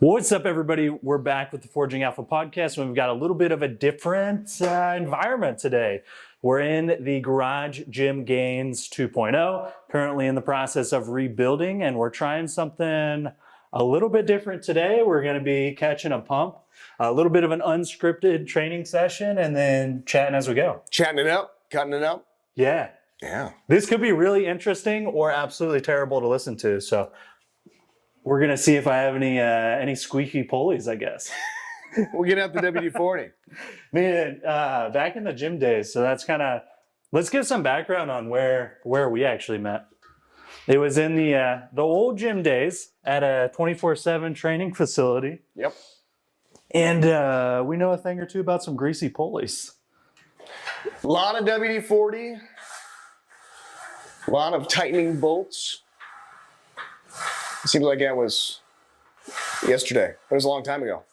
What's up, everybody? We're back with the Forging Alpha podcast, and we've got a little bit of a different environment today. We're in the Garage Gym Gains 2.0, currently in the process of rebuilding, and we're trying something a little bit different today. We're going to be catching a pump, a little bit of an unscripted training session, and then chatting as we go. Chatting it up, cutting it up. Yeah. This could be really interesting or absolutely terrible to listen to, so we're going to see if I have any squeaky pulleys, I guess. We'll get out the WD-40. Man, back in the gym days, so that's kind of, let's give some background on where we actually met. It was in the old gym days at a 24/7 training facility. Yep. And we know a thing or two about some greasy pulleys. A lot of WD-40, a lot of tightening bolts. It seems like that was yesterday. It was a long time ago.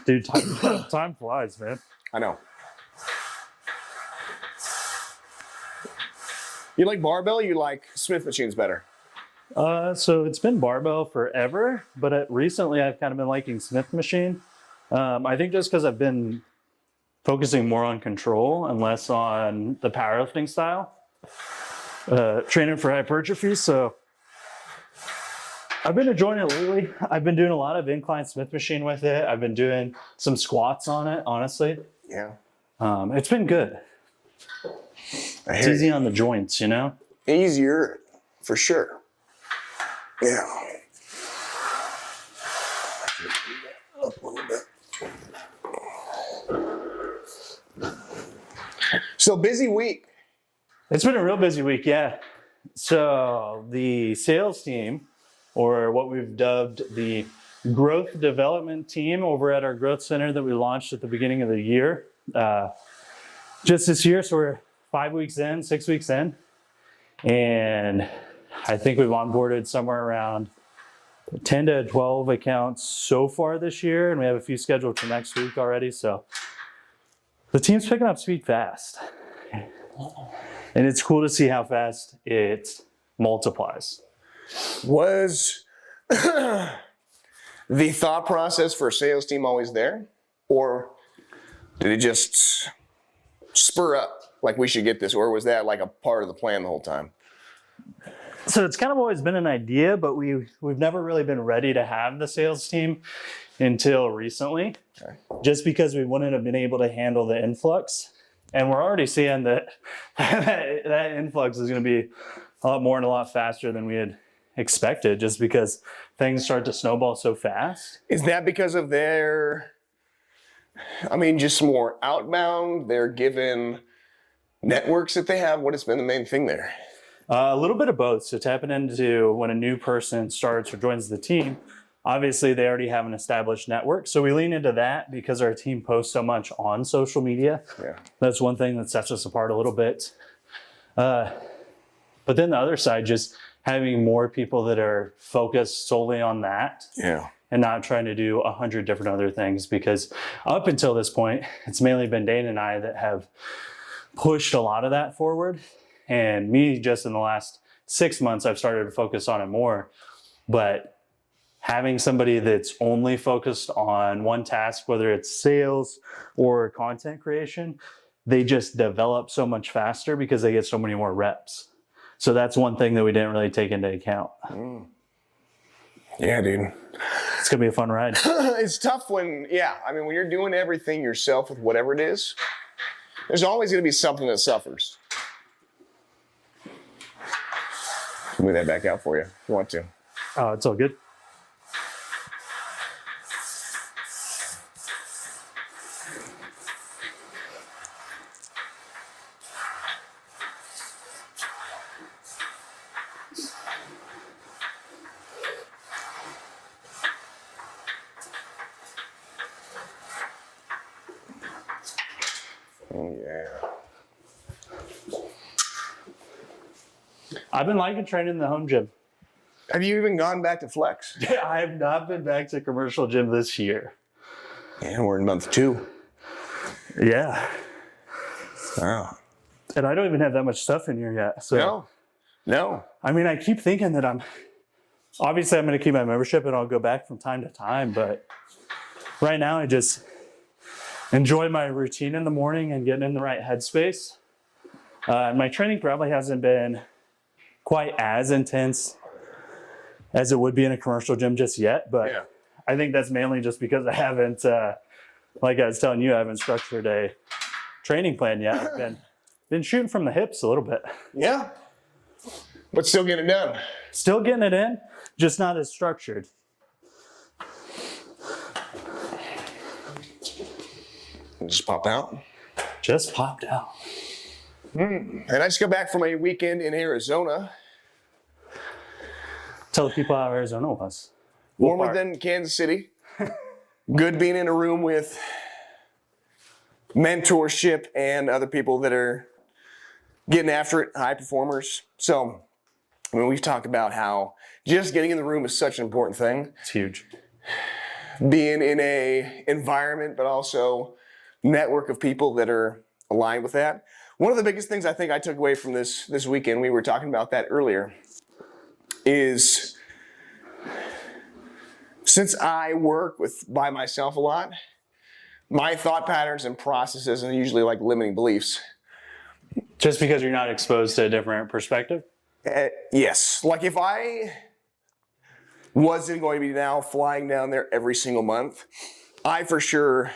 Dude, time flies, man. I know. You like barbell or you like Smith machines better? So it's been barbell forever, but recently I've kind of been liking Smith machine. I think just because I've been focusing more on control and less on the powerlifting style. Training for hypertrophy, so I've been enjoying it lately. I've been doing a lot of incline Smith machine with it. I've been doing some squats on it, honestly. Yeah. It's been good. It's easy on the joints, you know? Easier, for sure. Yeah. Up a little bit. So busy week. It's been a real busy week, yeah. So the sales team, or what we've dubbed the growth development team over at our growth center that we launched at the beginning of the year, just this year. So we're 5 weeks in, 6 weeks in, and I think we've onboarded somewhere around 10 to 12 accounts so far this year, and we have a few scheduled for next week already. So the team's picking up speed fast, and it's cool to see how fast it multiplies. Was the thought process for a sales team always there? Or did it just spur up, like we should get this? Or was that like a part of the plan the whole time? So it's kind of always been an idea, but we've never really been ready to have the sales team until recently. Okay. Just because we wouldn't have been able to handle the influx. And we're already seeing that that influx is going to be a lot more and a lot faster than we had expected, just because things start to snowball so fast. Is that because of just more outbound, they're given networks that they have? What has been the main thing there? A little bit of both. So tapping into when a new person starts or joins the team, obviously they already have an established network. So we lean into that because our team posts so much on social media. Yeah. That's one thing that sets us apart a little bit. But then the other side, just having more people that are focused solely on that. Yeah. And not trying to do 100 different other things, because up until this point, it's mainly been Dane and I that have pushed a lot of that forward. And me, just in the last 6 months, I've started to focus on it more. But having somebody that's only focused on one task, whether it's sales or content creation, they just develop so much faster because they get so many more reps. So that's one thing that we didn't really take into account. Yeah, dude. It's going to be a fun ride. It's tough when you're doing everything yourself with whatever it is, there's always going to be something that suffers. Move that back out for you if you want to. Oh, it's all good. I've been liking training in the home gym. Have you even gone back to flex? Yeah, I have not been back to commercial gym this year. Yeah, we're in month 2. Yeah. Wow. And I don't even have that much stuff in here yet. So No. I mean, I keep thinking that I'm Obviously, I'm going to keep my membership and I'll go back from time to time. But right now, I just enjoy my routine in the morning and getting in the right headspace. My training probably hasn't been quite as intense as it would be in a commercial gym just yet. But Yeah. I think that's mainly just because I haven't, like I was telling you, I haven't structured a training plan yet. I've been shooting from the hips a little bit. Yeah. But still getting it done. Still getting it in, just not as structured. Just pop out. Just popped out. And I just got back from a weekend in Arizona. Tell the people how Arizona was. Warmer than Kansas City. Good being in a room with mentorship and other people that are getting after it, high performers. So, I mean, we've talked about how just getting in the room is such an important thing. It's huge. Being in a environment, but also network of people that are aligned with that. One of the biggest things I think I took away from this weekend, we were talking about that earlier, is since I work by myself a lot, my thought patterns and processes are usually like limiting beliefs. Just because you're not exposed to a different perspective? Yes. Like if I wasn't going to be now flying down there every single month, I for sure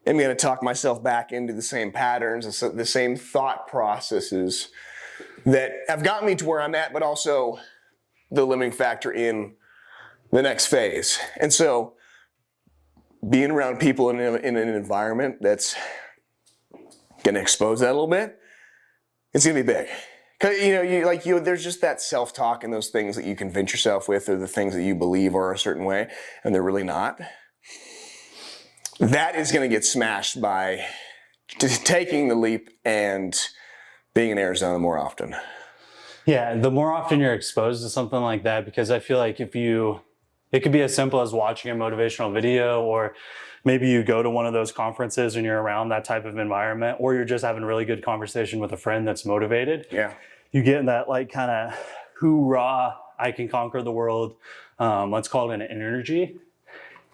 am going to talk myself back into the same patterns, the same thought processes that have gotten me to where I'm at, but also the limiting factor in the next phase. And so being around people in an environment that's going to expose that a little bit, it's going to be big. Because, there's just that self-talk and those things that you convince yourself with or the things that you believe are a certain way and they're really not. That is going to get smashed by taking the leap and being in Arizona more often. Yeah, the more often you're exposed to something like that, because I feel like it could be as simple as watching a motivational video, or maybe you go to one of those conferences and you're around that type of environment, or you're just having a really good conversation with a friend that's motivated. Yeah. You get in that like kind of hoorah, I can conquer the world. Let's call it an energy.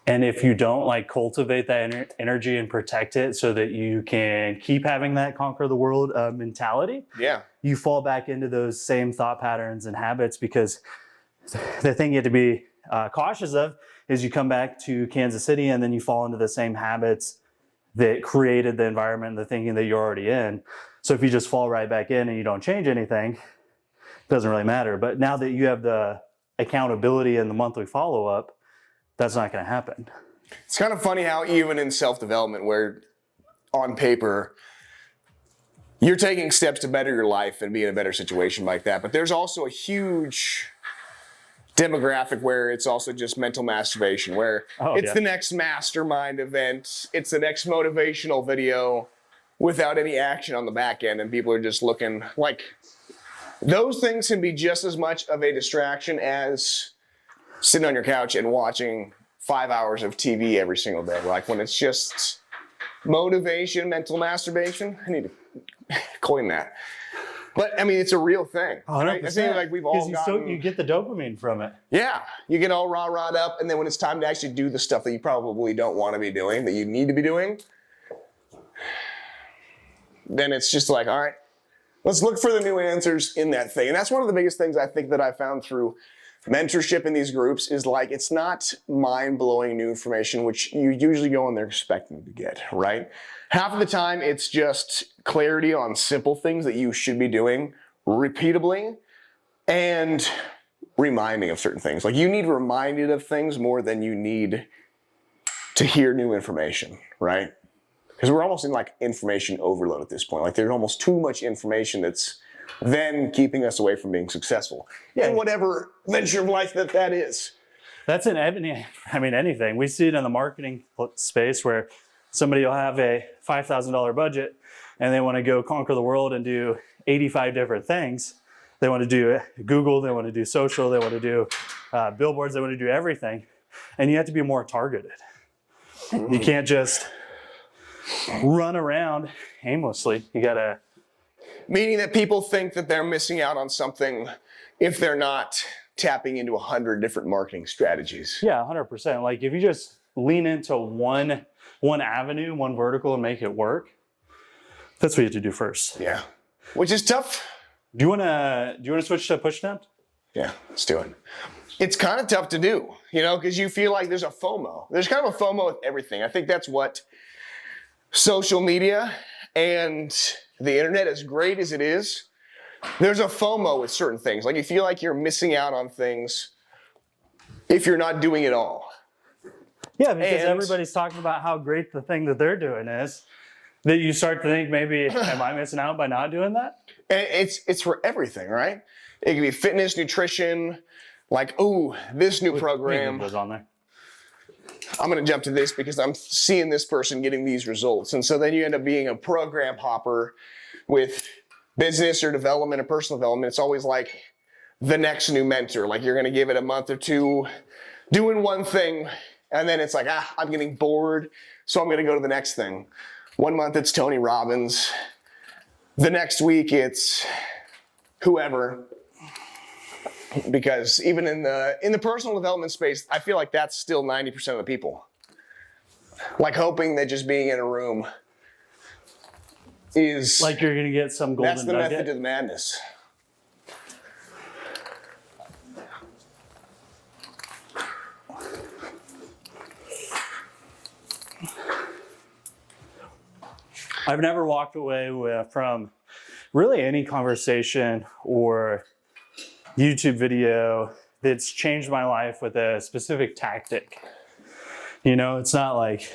And if you don't like cultivate that energy and protect it so that you can keep having that conquer the world mentality, Yeah. you fall back into those same thought patterns and habits, because the thing you have to be cautious of is you come back to Kansas City and then you fall into the same habits that created the environment and the thinking that you're already in. So if you just fall right back in and you don't change anything, it doesn't really matter. But now that you have the accountability and the monthly follow-up, that's not going to happen. It's kind of funny how even in self-development, where on paper you're taking steps to better your life and be in a better situation like that, but there's also a huge demographic where it's also just mental masturbation, where the next mastermind event, it's the next motivational video without any action on the back end, and people are just looking like those things can be just as much of a distraction as sitting on your couch and watching 5 hours of TV every single day. Like when it's just motivation, mental masturbation, I need to coin that. But I mean, it's a real thing. Right? I think like we've all gotten, you get the dopamine from it. Yeah, you get all rah-rahed up, and then when it's time to actually do the stuff that you probably don't want to be doing, that you need to be doing, then it's just like, all right, let's look for the new answers in that thing. And that's one of the biggest things I think that I found through mentorship in these groups is like, it's not mind-blowing new information, which you usually go in there expecting to get, right? Half of the time, it's just clarity on simple things that you should be doing repeatably and reminding of certain things. Like you need reminded of things more than you need to hear new information, right? Because we're almost in like information overload at this point. Like there's almost too much information that's then keeping us away from being successful in whatever venture of life that is. That's in anything. We see it in the marketing space where somebody will have a $5,000 budget and they want to go conquer the world and do 85 different things. They want to do Google, they want to do social, they want to do billboards, they want to do everything. And you have to be more targeted. You can't just run around aimlessly. You got to... Meaning that people think that they're missing out on something if they're not tapping into 100 different marketing strategies. Yeah, 100%. Like if you just lean into one avenue, one vertical, and make it work, that's what you have to do first. Yeah, which is tough. Do you wanna switch to push down? Yeah, let's do it. It's kind of tough to do, because you feel like there's a FOMO. There's kind of a FOMO with everything. I think that's what social media and the internet, as great as it is, there's a FOMO with certain things. Like you feel like you're missing out on things if you're not doing it all. Yeah, because everybody's talking about how great the thing that they're doing is, that you start to think, maybe, am I missing out by not doing that? And it's for everything, right? It can be fitness, nutrition, like, oh, this new program. Goes on there. I'm going to jump to this because I'm seeing this person getting these results. And so then you end up being a program hopper with business or development or personal development. It's always like the next new mentor. Like you're going to give it a month or two doing one thing. And then it's like, I'm getting bored. So I'm going to go to the next thing. 1 month it's Tony Robbins. The next week it's whoever. Because even in the personal development space, I feel like that's still 90% of the people. Like hoping that just being in a room is like you're gonna get some golden that's the nugget. method to the madness. I've never walked away from really any conversation or YouTube video that's changed my life with a specific tactic. It's not like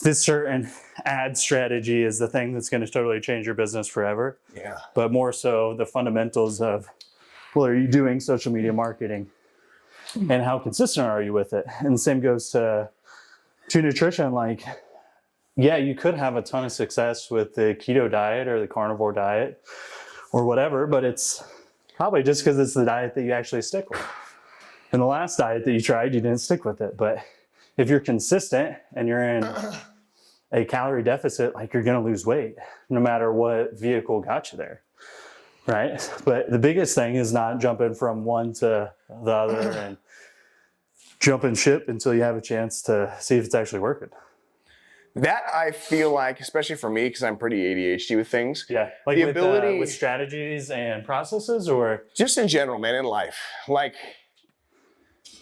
this certain ad strategy is the thing that's going to totally change your business forever. Yeah. But more so the fundamentals of, well, are you doing social media marketing? And how consistent are you with it? And the same goes to nutrition. Like, yeah, you could have a ton of success with the keto diet or the carnivore diet or whatever, but it's probably just because it's the diet that you actually stick with. And the last diet that you tried, you didn't stick with it. But if you're consistent and you're in a calorie deficit, like you're going to lose weight no matter what vehicle got you there, right? But the biggest thing is not jumping from one to the other and jumping ship until you have a chance to see if it's actually working. That I feel like, especially for me, because I'm pretty ADHD with things. Yeah, like the with, ability with strategies and processes, or just in general, man, in life. Like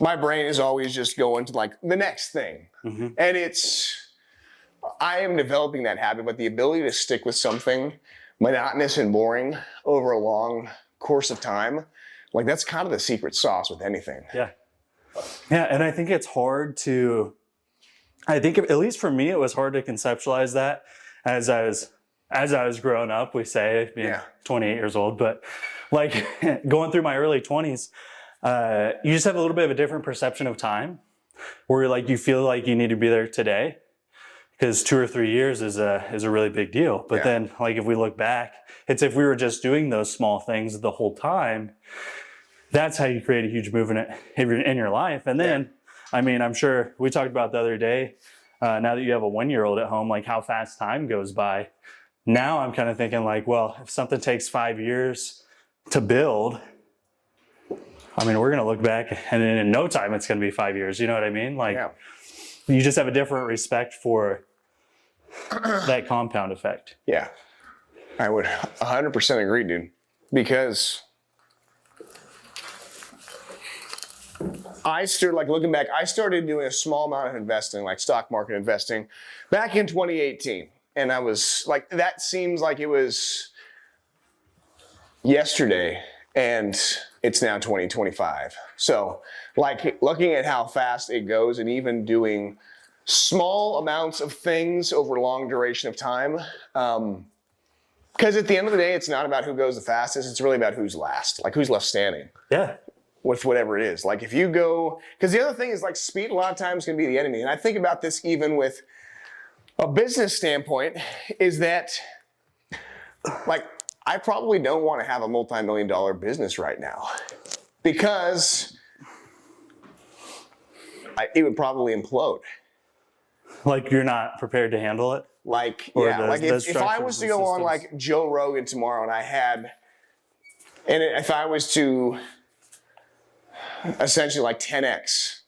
my brain is always just going to like the next thing, and I am developing that habit. But the ability to stick with something monotonous and boring over a long course of time, like that's kind of the secret sauce with anything. Yeah, and I think it's hard to. I think, at least for me, it was hard to conceptualize that as I was growing up, we say, being 28 years old, but like going through my early 20s, you just have a little bit of a different perception of time where like you feel like you need to be there today because 2 or 3 years is a really big deal. But then like if we look back, it's if we were just doing those small things the whole time, that's how you create a huge movement in your life. And then I mean, I'm sure we talked about the other day, now that you have a 1-year-old at home, like how fast time goes by. Now I'm kind of thinking like, well, if something takes 5 years to build, I mean, we're going to look back and then in no time, it's going to be 5 years. You know what I mean? Like you just have a different respect for that compound effect. Yeah. I would 100% agree, dude, because looking back, I started doing a small amount of investing, like stock market investing, back in 2018. And I was like, that seems like it was yesterday, and it's now 2025. So, like, looking at how fast it goes and even doing small amounts of things over a long duration of time. Because at the end of the day, it's not about who goes the fastest. It's really about who's last, like who's left standing. Yeah. With whatever it is. Like if you go, because the other thing is like speed a lot of times can be the enemy. And I think about this even with a business standpoint, is that like I probably don't want to have a multi-million-dollar business right now because it would probably implode. Like you're not prepared to handle it? Like, if I was to go on like Joe Rogan tomorrow and if I was to essentially like 10x.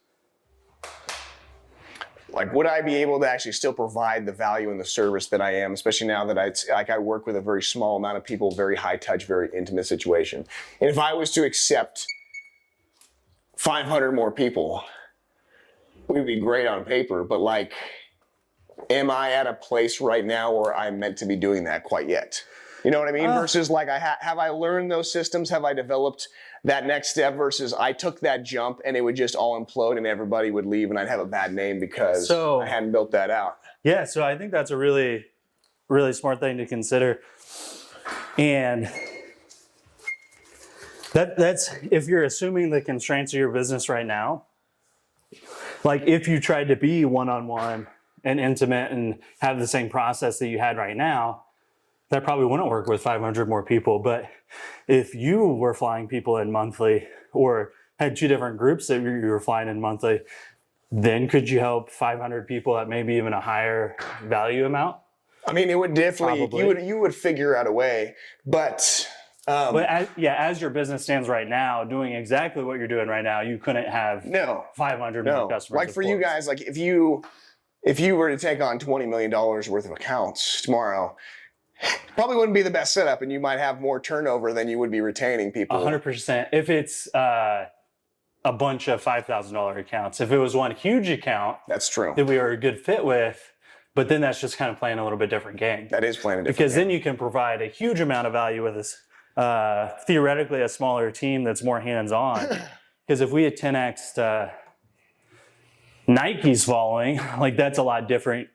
Like, would I be able to actually still provide the value and the service that I am, especially now that I work with a very small amount of people, very high touch, very intimate situation. And if I was to accept 500 more people, we'd be great on paper, but like, am I at a place right now where I'm meant to be doing that quite yet? You know what I mean? Versus like, have I learned those systems? Have I developed that next step versus I took that jump and it would just all implode and everybody would leave and I'd have a bad name because I hadn't built that out. Yeah, so I think that's a really, really smart thing to consider. And that's if you're assuming the constraints of your business right now, like if you tried to be one-on-one and intimate and have the same process that you had right now, that probably wouldn't work with 500 more people. But if you were flying people in monthly or had 2 different groups that you were flying in monthly, then could you help 500 people at maybe even a higher value amount? I mean, it would definitely, you would figure out a way, but as your business stands right now, doing exactly what you're doing right now, you couldn't have 500 more customers. Like for you guys, like if you were to take on $20 million worth of accounts tomorrow, probably wouldn't be the best setup, and you might have more turnover than you would be retaining people. 100%. If it's a bunch of $5,000 accounts, if it was one huge account, that's true, that we are a good fit with, but then that's just kind of playing a little bit different game. That is playing a different because game. Then you can provide a huge amount of value with this theoretically a smaller team that's more hands-on. Because if we had 10x Nike's following, like that's a lot different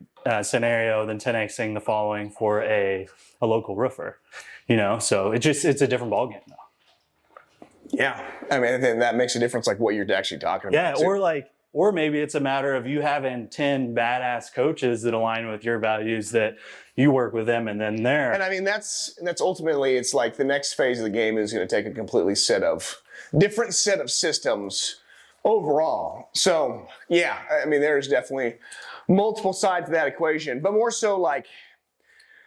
scenario than 10xing the following for a local roofer, you know? So it's a different ballgame though. Yeah. I mean, then that makes a difference, like what you're actually talking about. Yeah. Or maybe it's a matter of you having 10 badass coaches that align with your values that you work with them and then they're. And I mean, that's ultimately, it's like the next phase of the game is going to take a completely different set of systems overall. So yeah, I mean, there's definitely multiple sides to that equation, but more so like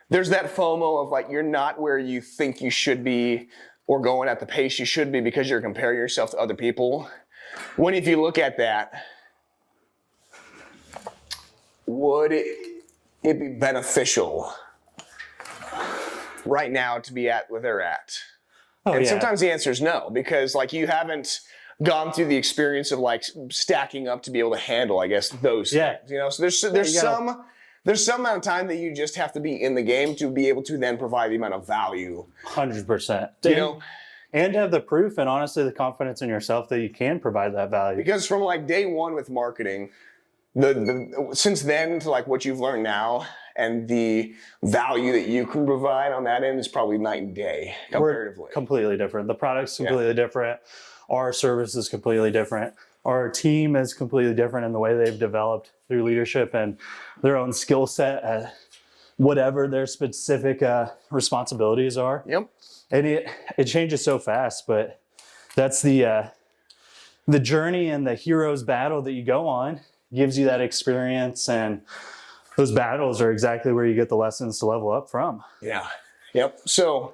there's that FOMO of like, you're not where you think you should be or going at the pace you should be because you're comparing yourself to other people. When if you look at that, would it be beneficial right now to be at where they're at? And sometimes the answer is no, because like you haven't gone through the experience of like stacking up to be able to handle, I guess, those things, you know? So there's some amount of time that you just have to be in the game to be able to then provide the amount of value. 100%. You know? And have the proof and honestly the confidence in yourself that you can provide that value. Because from like day one with marketing, since then to like what you've learned now and the value that you can provide on that end is probably night and day comparatively. We're completely different. The product's completely different. Our service is completely different. Our team is completely different in the way they've developed through leadership and their own skill set at whatever their specific responsibilities are. Yep. And it changes so fast, but that's the journey and the hero's battle that you go on gives you that experience, and those battles are exactly where you get the lessons to level up from. Yeah. Yep. So,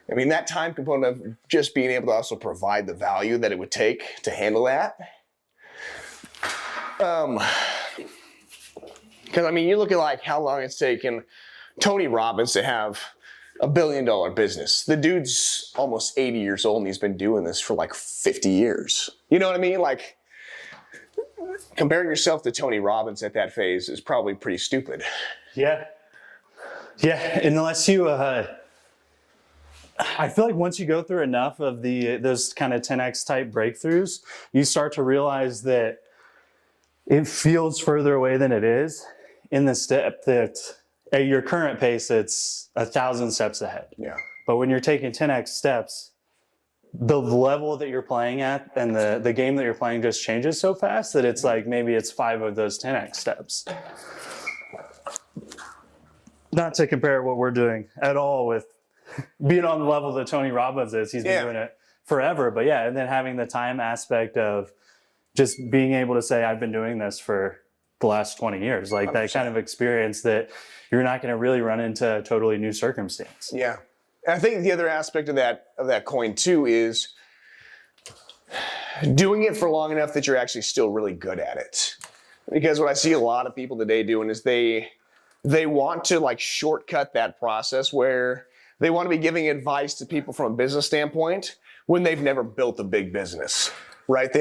I mean, that time component of just being able to also provide the value that it would take to handle that. Because I mean, you look at like how long it's taken Tony Robbins to have $1 billion business. The dude's almost 80 years old and he's been doing this for like 50 years. You know what I mean? Like comparing yourself to Tony Robbins at that phase is probably pretty stupid. Yeah. Yeah. And unless you, I feel like once you go through enough of those kind of 10x type breakthroughs, you start to realize that it feels further away than it is in the step that at your current pace, it's 1,000 steps ahead. Yeah. But when you're taking 10x steps, the level that you're playing at and the game that you're playing just changes so fast that it's like maybe it's 5 of those 10x steps. Not to compare what we're doing at all with being on the level that Tony Robbins is. He's been doing it forever. But yeah, and then having the time aspect of just being able to say, I've been doing this for the last 20 years. Like 100%. That kind of experience that you're not going to really run into a totally new circumstance. Yeah. And I think the other aspect of that coin too is doing it for long enough that you're actually still really good at it. Because what I see a lot of people today doing is they want to like shortcut that process where they want to be giving advice to people from a business standpoint when they've never built a big business, right?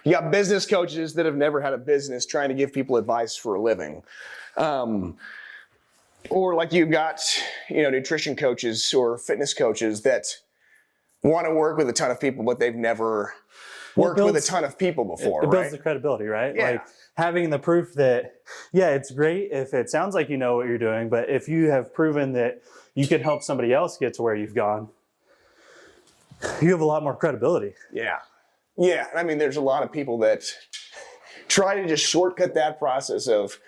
You got business coaches that have never had a business trying to give people advice for a living. Or like you've got, nutrition coaches or fitness coaches that want to work with a ton of people, but they've never worked with a ton of people before, it builds the credibility, right? Yeah. Like having the proof that, it's great if it sounds like you know what you're doing, but if you have proven that you can help somebody else get to where you've gone, you have a lot more credibility. Yeah. Yeah. I mean, there's a lot of people that try to just shortcut that process of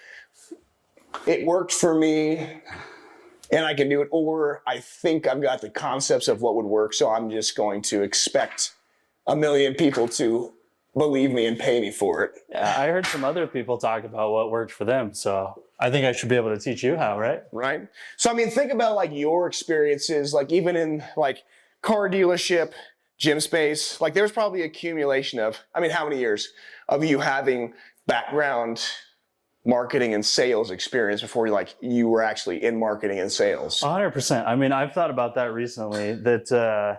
it worked for me and I can do it, or I think I've got the concepts of what would work, so I'm just going to expect 1 million people to believe me and pay me for it. Yeah, I heard some other people talk about what worked for them, so I think I should be able to teach you how, right? Right. So, I mean, think about like your experiences, like even in like car dealership, gym space, like there's probably accumulation of, how many years of you having background marketing and sales experience before you were actually in marketing and sales? 100%. I've thought about that recently, that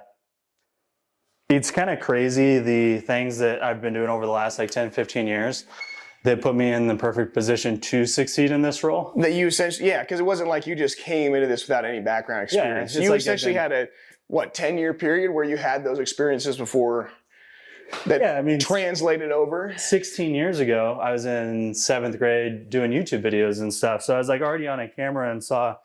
it's kind of crazy the things that I've been doing over the last 10, 15 years that put me in the perfect position to succeed in this role. That you essentially, because it wasn't like you just came into this without any background experience. You essentially had a 10-year period where you had those experiences before that translated over. 16 years ago, I was in 7th grade doing YouTube videos and stuff. So I was already on a camera and saw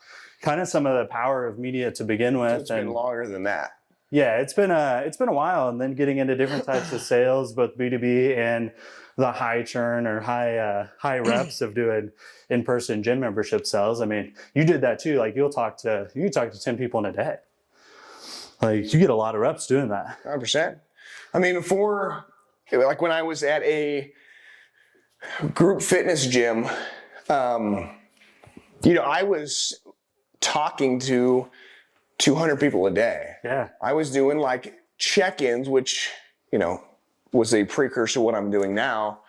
kind of some of the power of media to begin with. It's been longer than that. Yeah, it's been a while, and then getting into different types of sales, both B2B and the high churn or high reps of doing in-person gym membership sales. You did that too. You talk to 10 people in a day. You get a lot of reps doing that. 100%. Before, when I was at a group fitness gym, I was talking to 200 people a day. Yeah. I was doing check-ins, which, was a precursor to what I'm doing now,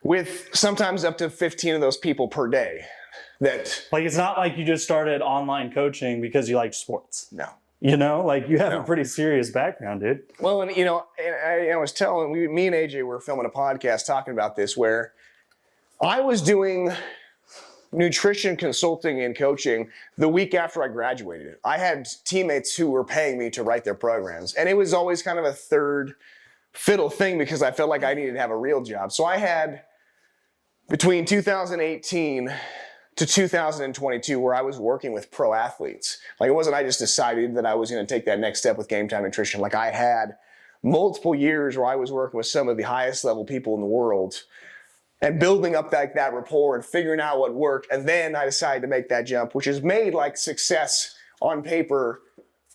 with sometimes up to 15 of those people per day. It's not like you just started online coaching because you like sports. No. You have a pretty serious background, dude. Well, and I was telling, me and AJ were filming a podcast talking about this, where I was doing nutrition consulting and coaching the week after I graduated. I had teammates who were paying me to write their programs, and it was always kind of a third fiddle thing because I felt like I needed to have a real job. So I had between 2018 to 2022 where I was working with pro athletes. It wasn't I just decided that I was going to take that next step with Game Time Nutrition. I had multiple years where I was working with some of the highest level people in the world and building up that rapport and figuring out what worked. And then I decided to make that jump, which has made success on paper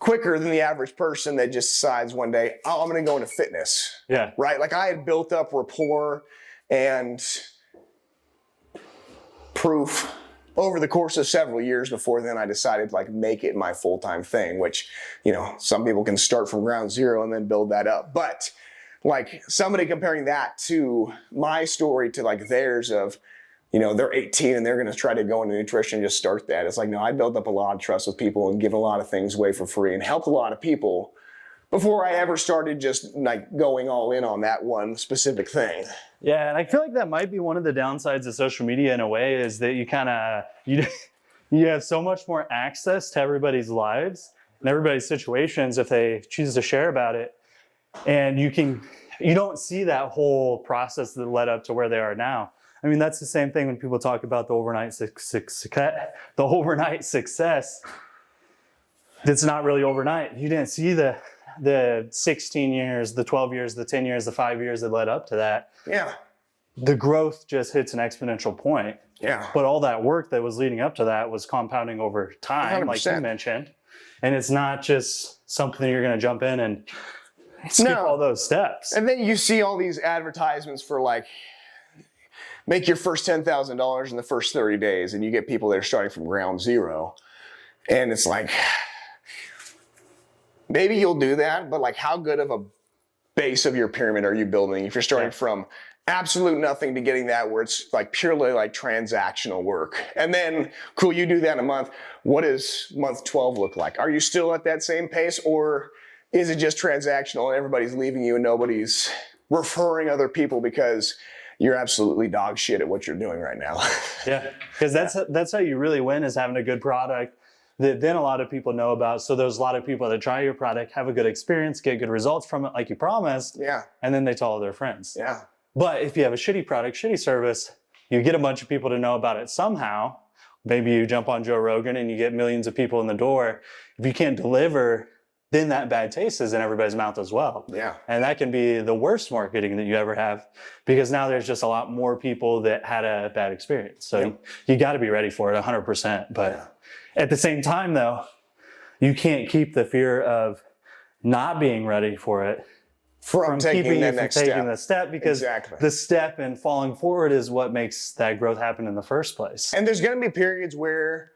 quicker than the average person that just decides one day, I'm going to go into fitness. Yeah. Right? I had built up rapport and proof over the course of several years before then I decided make it my full-time thing, which, some people can start from ground zero and then build that up. But somebody comparing that to my story to theirs of, they're 18 and they're going to try to go into nutrition and just start that. It's no, I built up a lot of trust with people and given a lot of things away for free and helped a lot of people before I ever started just going all in on that one specific thing. Yeah, and I feel like that might be one of the downsides of social media in a way, is that you have so much more access to everybody's lives and everybody's situations if they choose to share about it. And you don't see that whole process that led up to where they are now. That's the same thing when people talk about the overnight success. It's not really overnight. You didn't see the 16 years, the 12 years, the 10 years, the 5 years that led up to that. Yeah. The growth just hits an exponential point. Yeah. But all that work that was leading up to that was compounding over time, 100%. like you mentioned. And it's not just something you're going to jump in and skip all those steps. And then you see all these advertisements for make your first $10,000 in the first 30 days. And you get people that are starting from ground zero. And it's maybe you'll do that, but how good of a base of your pyramid are you building? If you're starting from absolute nothing to getting that where it's like purely like transactional work. And then, cool, you do that in a month. What does month 12 look like? Are you still at that same pace, or is it just transactional and everybody's leaving you and nobody's referring other people because you're absolutely dog shit at what you're doing right now? Yeah, because that's how you really win, is having a good product that then a lot of people know about. So there's a lot of people that try your product, have a good experience, get good results from it like you promised, and then they tell all their friends. Yeah. But if you have a shitty product, shitty service, you get a bunch of people to know about it somehow. Maybe you jump on Joe Rogan and you get millions of people in the door. If you can't deliver, then that bad taste is in everybody's mouth as well. Yeah. And that can be the worst marketing that you ever have, because now there's just a lot more people that had a bad experience. So you got to be ready for it 100%. But at the same time, though, you can't keep the fear of not being ready for it from taking the step, because the step and falling forward is what makes that growth happen in the first place. And there's going to be periods where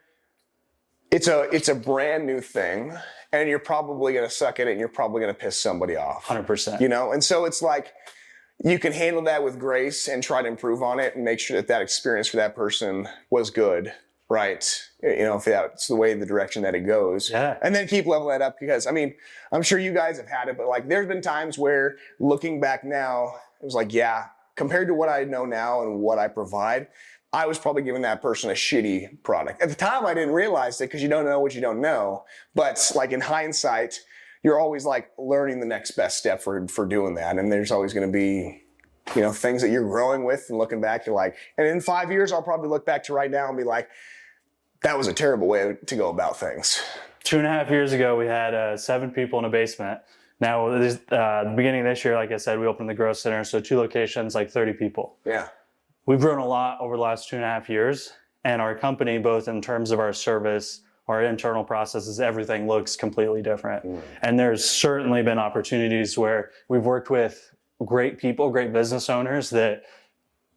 it's a brand new thing, and you're probably going to suck at it, and you're probably going to piss somebody off. 100%. You know, and so it's like you can handle that with grace and try to improve on it and make sure that experience for that person was good, right? You know, if that's the way, the direction that it goes. Yeah. And then keep leveling that up, because, I mean, I'm sure you guys have had it, but like there's been times where looking back now, it was like, compared to what I know now and what I provide, I was probably giving that person a shitty product. At the time, I didn't realize it because you don't know what you don't know. But like in hindsight, you're always like learning the next best step for doing that. And there's always going to be, you know, things that you're growing with, and looking back, you're like, and in 5 years, I'll probably look back to right now and be like, that was a terrible way to go about things. 2.5 years ago, we had 7 people in a basement. Now, the beginning of this year, like I said, we opened the growth center. So 2 locations, like 30 people. Yeah. We've grown a lot over the last 2.5 years. And our company, both in terms of our service, our internal processes, everything looks completely different. And there's certainly been opportunities where we've worked with great people, great business owners that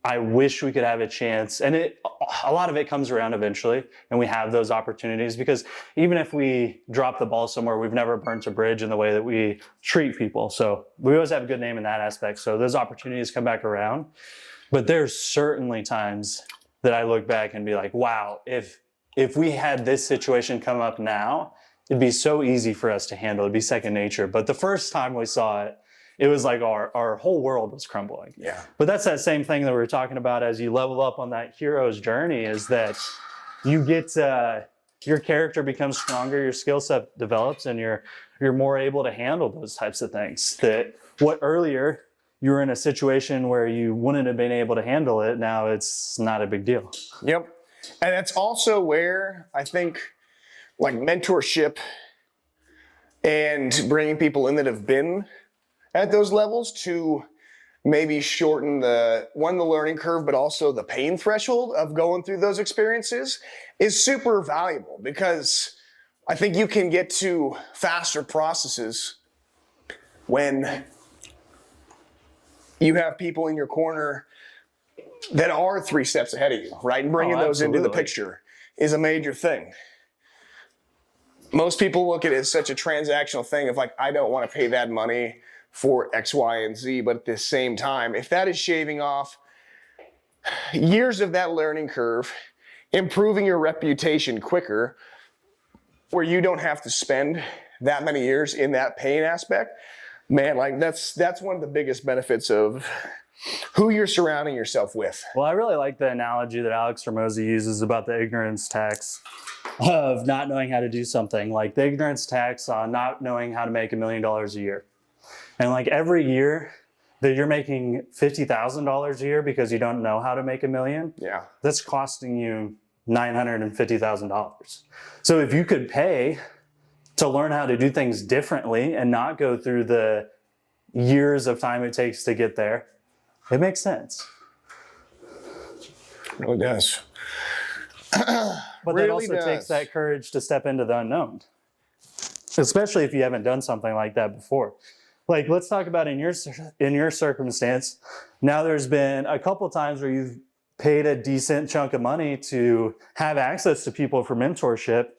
I wish we could have a chance. And a lot of it comes around eventually, and we have those opportunities, because even if we drop the ball somewhere, we've never burnt a bridge in the way that we treat people. So we always have a good name in that aspect. So those opportunities come back around. But there's certainly times that I look back and be like, wow, if we had this situation come up now, it'd be so easy for us to handle. It'd be second nature. But the first time we saw it, it was like our whole world was crumbling. Yeah. But that's that same thing that we were talking about as you level up on that hero's journey, is that you get, your character becomes stronger, your skill set develops, and you're more able to handle those types of things. That what earlier you were in a situation where you wouldn't have been able to handle it, now it's not a big deal. Yep. And that's also where I think like mentorship and bringing people in that have been at those levels to maybe shorten the learning curve, but also the pain threshold of going through those experiences is super valuable, because I think you can get to faster processes when you have people in your corner that are 3 steps ahead of you, right? And bringing those into the picture is a major thing. Most people look at it as such a transactional thing of like, I don't want to pay that money for X, Y, and Z. But at the same time, if that is shaving off years of that learning curve, improving your reputation quicker, where you don't have to spend that many years in that pain aspect, man, like that's one of the biggest benefits of who you're surrounding yourself with. Well, I really like the analogy that Alex Ramosi uses about the ignorance tax of not knowing how to do something, like the ignorance tax on not knowing how to make $1 million a year. And like every year that you're making $50,000 a year because you don't know how to make $1 million, that's costing you $950,000. So if you could pay to learn how to do things differently and not go through the years of time it takes to get there, it makes sense. It really does. But that also takes that courage to step into the unknown, especially if you haven't done something like that before. Like, let's talk about in your circumstance. Now there's been a couple times where you've paid a decent chunk of money to have access to people for mentorship.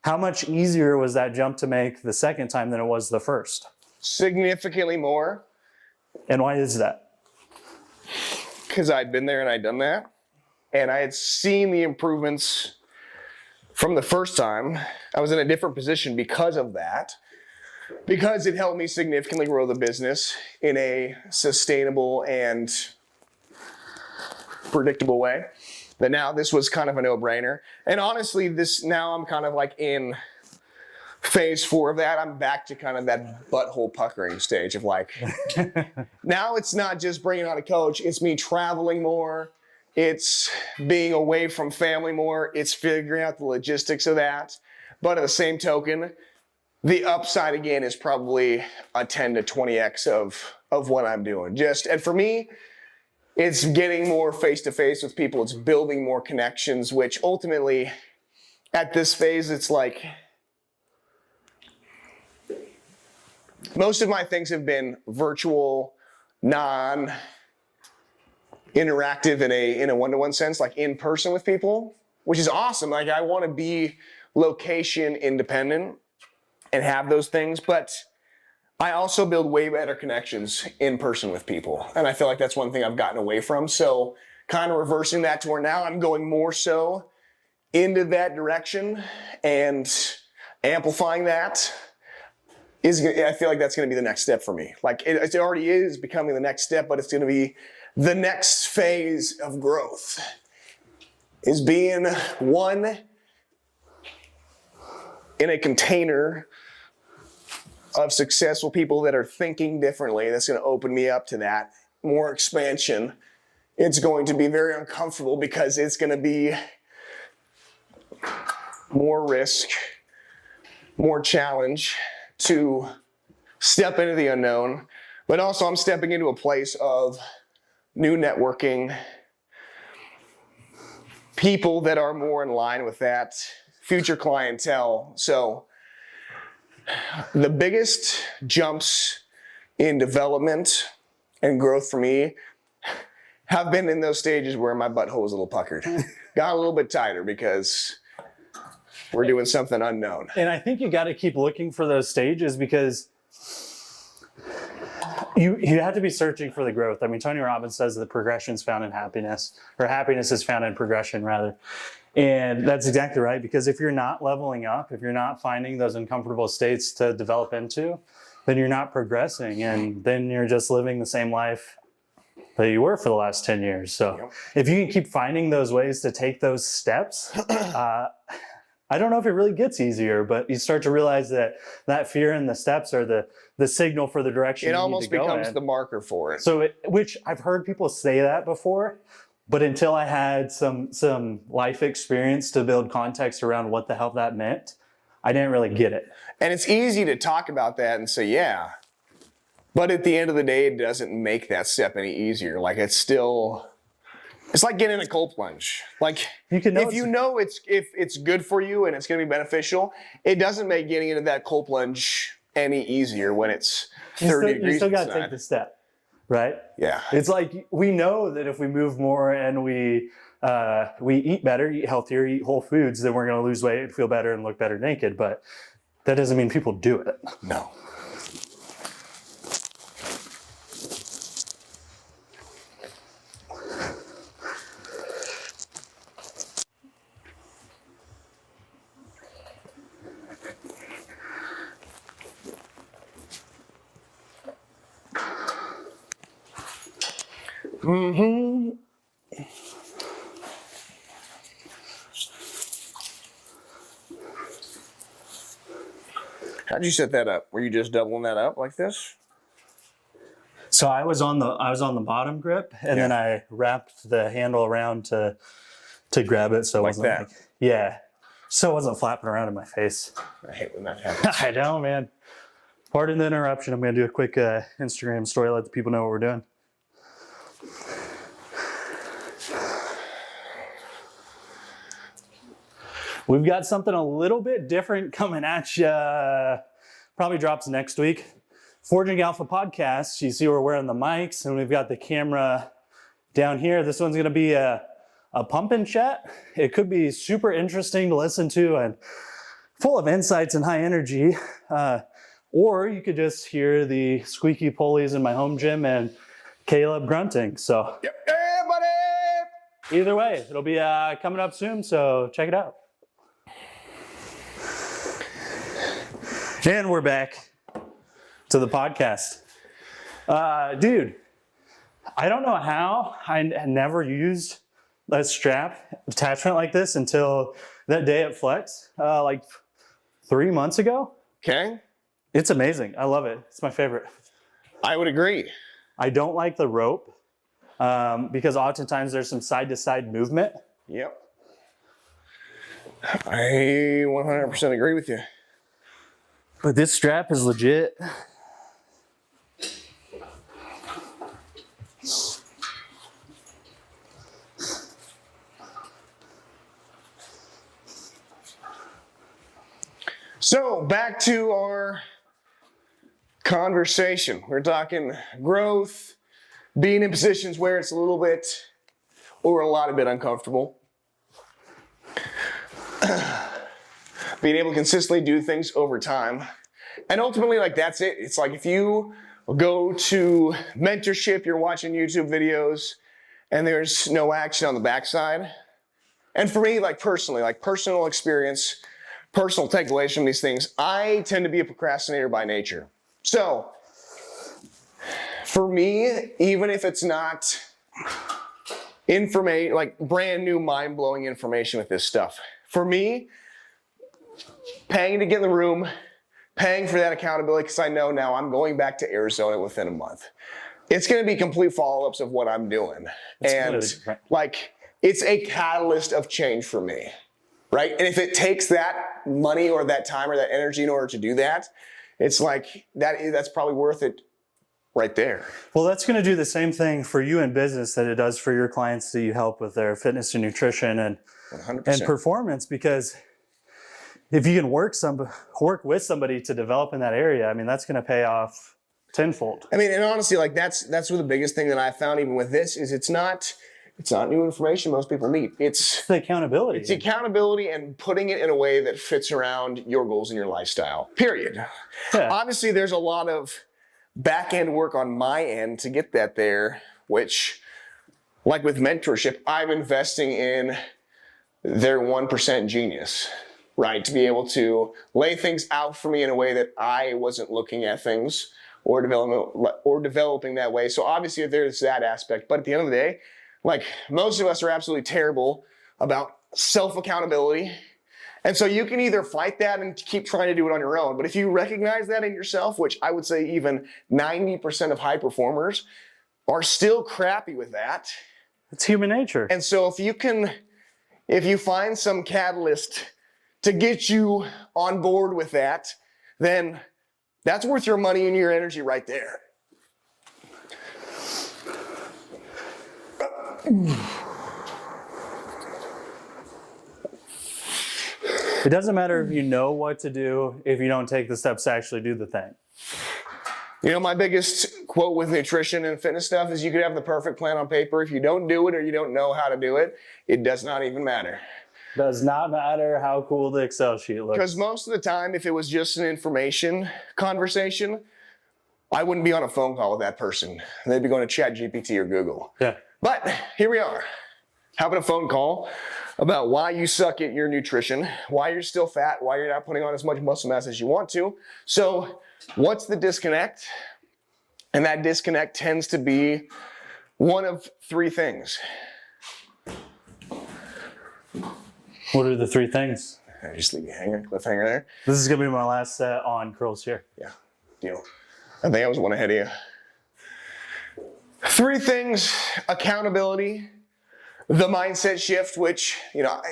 How much easier was that jump to make the second time than it was the first? Significantly more. And why is that? Because I'd been there and I'd done that. And I had seen the improvements from the first time. I was in a different position because of that. Because it helped me significantly grow the business in a sustainable and predictable way. That now this was kind of a no-brainer. And honestly, now I'm kind of like in phase 4 of that. I'm back to kind of that butthole puckering stage of like, now it's not just bringing on a coach, it's me traveling more, it's being away from family more, it's figuring out the logistics of that. But at the same token, the upside again is probably a 10 to 20x of what I'm doing. And for me, it's getting more face-to-face with people. It's building more connections, which ultimately at this phase, it's like, most of my things have been virtual, non-interactive in a one-to-one sense, like in person with people, which is awesome. Like I want to be location independent and have those things, but I also build way better connections in person with people. And I feel like that's one thing I've gotten away from. So kind of reversing that to where now I'm going more so into that direction and amplifying that I feel like that's going to be the next step for me. Like it already is becoming the next step, but it's going to be the next phase of growth is being one in a container of successful people that are thinking differently. That's going to open me up to that more expansion. It's going to be very uncomfortable because it's going to be more risk, more challenge to step into the unknown, but also I'm stepping into a place of new networking, people that are more in line with that, future clientele. So the biggest jumps in development and growth for me have been in those stages where my butthole was a little puckered. Got a little bit tighter because we're doing something unknown. And I think you got to keep looking for those stages because you have to be searching for the growth. I mean, Tony Robbins says that progression is found in happiness, or happiness is found in progression rather. And that's exactly right, because if you're not leveling up, if you're not finding those uncomfortable states to develop into, then you're not progressing, and then you're just living the same life that you were for the last 10 years. So if you can keep finding those ways to take those steps, I don't know if it really gets easier, but you start to realize that fear and the steps are the signal for the direction it you almost need to go becomes in. the marker for it. So which I've heard people say that before, but until I had some life experience to build context around what the hell that meant, I didn't really get it. And it's easy to talk about that and say, yeah, but at the end of the day, it doesn't make that step any easier. Like it's like getting a cold plunge. Like if you know if it's good for you and it's going to be beneficial, it doesn't make getting into that cold plunge any easier when it's 30 degrees. You still got to take the step, right? Yeah. It's like we know that if we move more and we eat better, eat healthier, eat whole foods, then we're going to lose weight, feel better, and look better naked. But that doesn't mean people do it. No. Mm-hmm. How'd you set that up? Were you just doubling that up like this? So I was on the bottom grip, and then I wrapped the handle around to grab it, so it wasn't that. so it wasn't flapping around in my face. I hate when that happens. I know, man. Pardon the interruption. I'm going to do a quick Instagram story, let the people know what we're doing. We've got something a little bit different coming at you. Probably drops next week. Forging Alpha Podcast. You see we're wearing the mics, and we've got the camera down here. This one's going to be a pump and chat. It could be super interesting to listen to and full of insights and high energy. or you could just hear the squeaky pulleys in my home gym and Caleb grunting. So Yep. Hey, buddy! either way, it'll be coming up soon, so check it out. And we're back to the podcast. Dude, I don't know how I never used a strap attachment like this until that day at Flex, like 3 months ago. Okay. It's amazing. I love it. It's my favorite. I would agree. I don't like the rope because oftentimes there's some side-to-side movement. Yep. I 100% agree with you. But this strap is legit. So back to our conversation. We're talking growth, being in positions where it's a little bit or a lot of bit uncomfortable. Being able to consistently do things over time. And ultimately, like, that's it. It's like if you go to mentorship, you're watching YouTube videos, and there's no action on the backside. And for me, like personally, like personal experience, personal takeaways from these things, I tend to be a procrastinator by nature. So, for me, even if it's not information, like brand new mind-blowing information with this stuff, for me, paying to get in the room, paying for that accountability, because I know now I'm going back to Arizona within a month. It's going to be complete follow-ups of what I'm doing. And like, it's a catalyst of change for me, right? And if it takes that money or that time or that energy in order to do that, it's like, that's probably worth it right there. Well, that's going to do the same thing for you in business that it does for your clients that you help with their fitness and nutrition and 100%. performance, because if you can work with somebody to develop in that area, I mean, that's going to pay off tenfold. I mean, and honestly, like that's what the biggest thing that I found even with this is it's not new information most people need. It's the accountability. It's the accountability and putting it in a way that fits around your goals and your lifestyle, period. Yeah. Obviously, there's a lot of back-end work on my end to get that there, which, like with mentorship, I'm investing in their 1% genius, right? To be able to lay things out for me in a way that I wasn't looking at things or developing that way. So obviously there's that aspect, but at the end of the day, like most of us are absolutely terrible about self-accountability. And so you can either fight that and keep trying to do it on your own, but if you recognize that in yourself, which I would say even 90% of high performers are still crappy with that. It's human nature. And so if you find some catalyst to get you on board with that, then that's worth your money and your energy right there. It doesn't matter if you know what to do if you don't take the steps to actually do the thing. You know, my biggest quote with nutrition and fitness stuff is you could have the perfect plan on paper. If you don't do it or you don't know how to do it, it does not even matter. Does not matter how cool the Excel sheet looks. Because most of the time, if it was just an information conversation, I wouldn't be on a phone call with that person. They'd be going to ChatGPT or Google. Yeah. But here we are, having a phone call about why you suck at your nutrition, why you're still fat, why you're not putting on as much muscle mass as you want to. So what's the disconnect? And that disconnect tends to be one of three things. What are the three things? I just leave you hanging, cliffhanger there. This is going to be my last set on curls here. Yeah, deal. I think I was one ahead of you. Three things: accountability, the mindset shift, which, you know,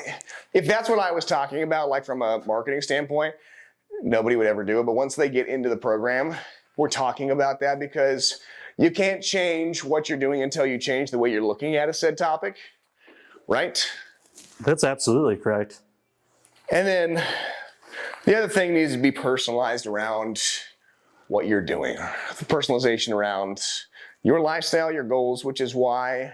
if that's what I was talking about, like from a marketing standpoint, nobody would ever do it. But once they get into the program, we're talking about that because you can't change what you're doing until you change the way you're looking at a said topic, right? That's absolutely correct. And then the other thing needs to be personalized around what you're doing. The personalization around your lifestyle, your goals, which is why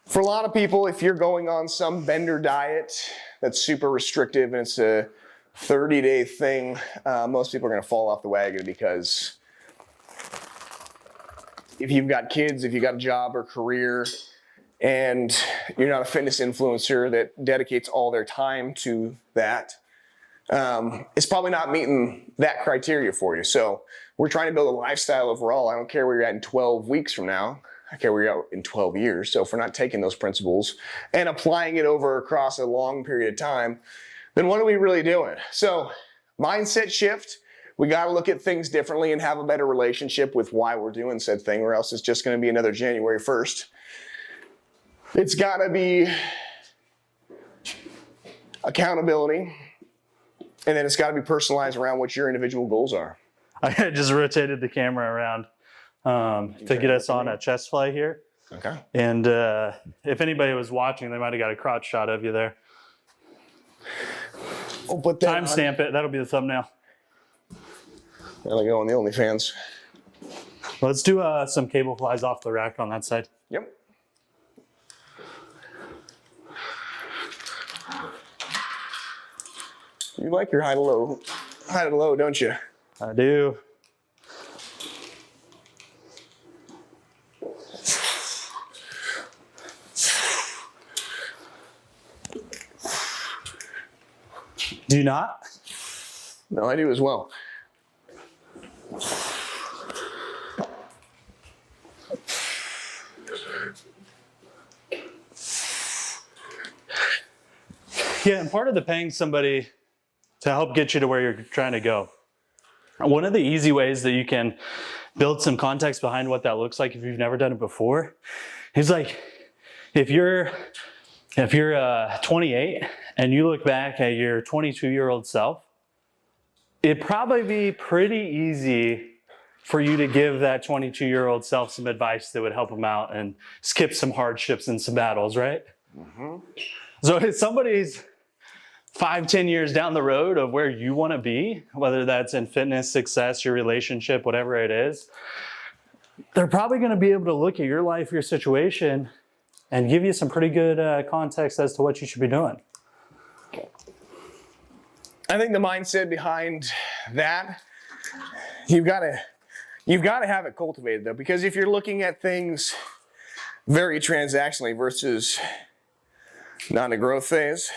for a lot of people, if you're going on some bender diet that's super restrictive and it's a 30-day thing, most people are going to fall off the wagon because if you've got kids, if you've got a job or career, and you're not a fitness influencer that dedicates all their time to that, it's probably not meeting that criteria for you. So we're trying to build a lifestyle overall. I don't care where you're at in 12 weeks from now. I care where you're at in 12 years. So if we're not taking those principles and applying it over across a long period of time, then what are we really doing? So mindset shift. We got to look at things differently and have a better relationship with why we're doing said thing, or else it's just going to be another January 1st. It's got to be accountability, and then it's got to be personalized around what your individual goals are. I just rotated the camera around to get us on a chest fly here. Okay. And if anybody was watching, they might have got a crotch shot of you there. We'll put that Timestamp it. That'll be the thumbnail. That'll go on the OnlyFans. Let's do some cable flies off the rack on that side. Yep. You like your high to low, don't you? I do. Do you not? No, I do as well. Yeah, and part of the paying somebody to help get you to where you're trying to go. One of the easy ways that you can build some context behind what that looks like if you've never done it before is like if you're 28 and you look back at your 22-year-old self, it'd probably be pretty easy for you to give that 22-year-old self some advice that would help him out and skip some hardships and some battles, right? Mm-hmm. So if somebody's 5-10 years down the road of where you want to be, whether that's in fitness, success, your relationship, whatever it is, they're probably going to be able to look at your life, your situation, and give you some pretty good context as to what you should be doing. I think the mindset behind that, you've got to have it cultivated though, because if you're looking at things very transactionally versus not in a growth phase,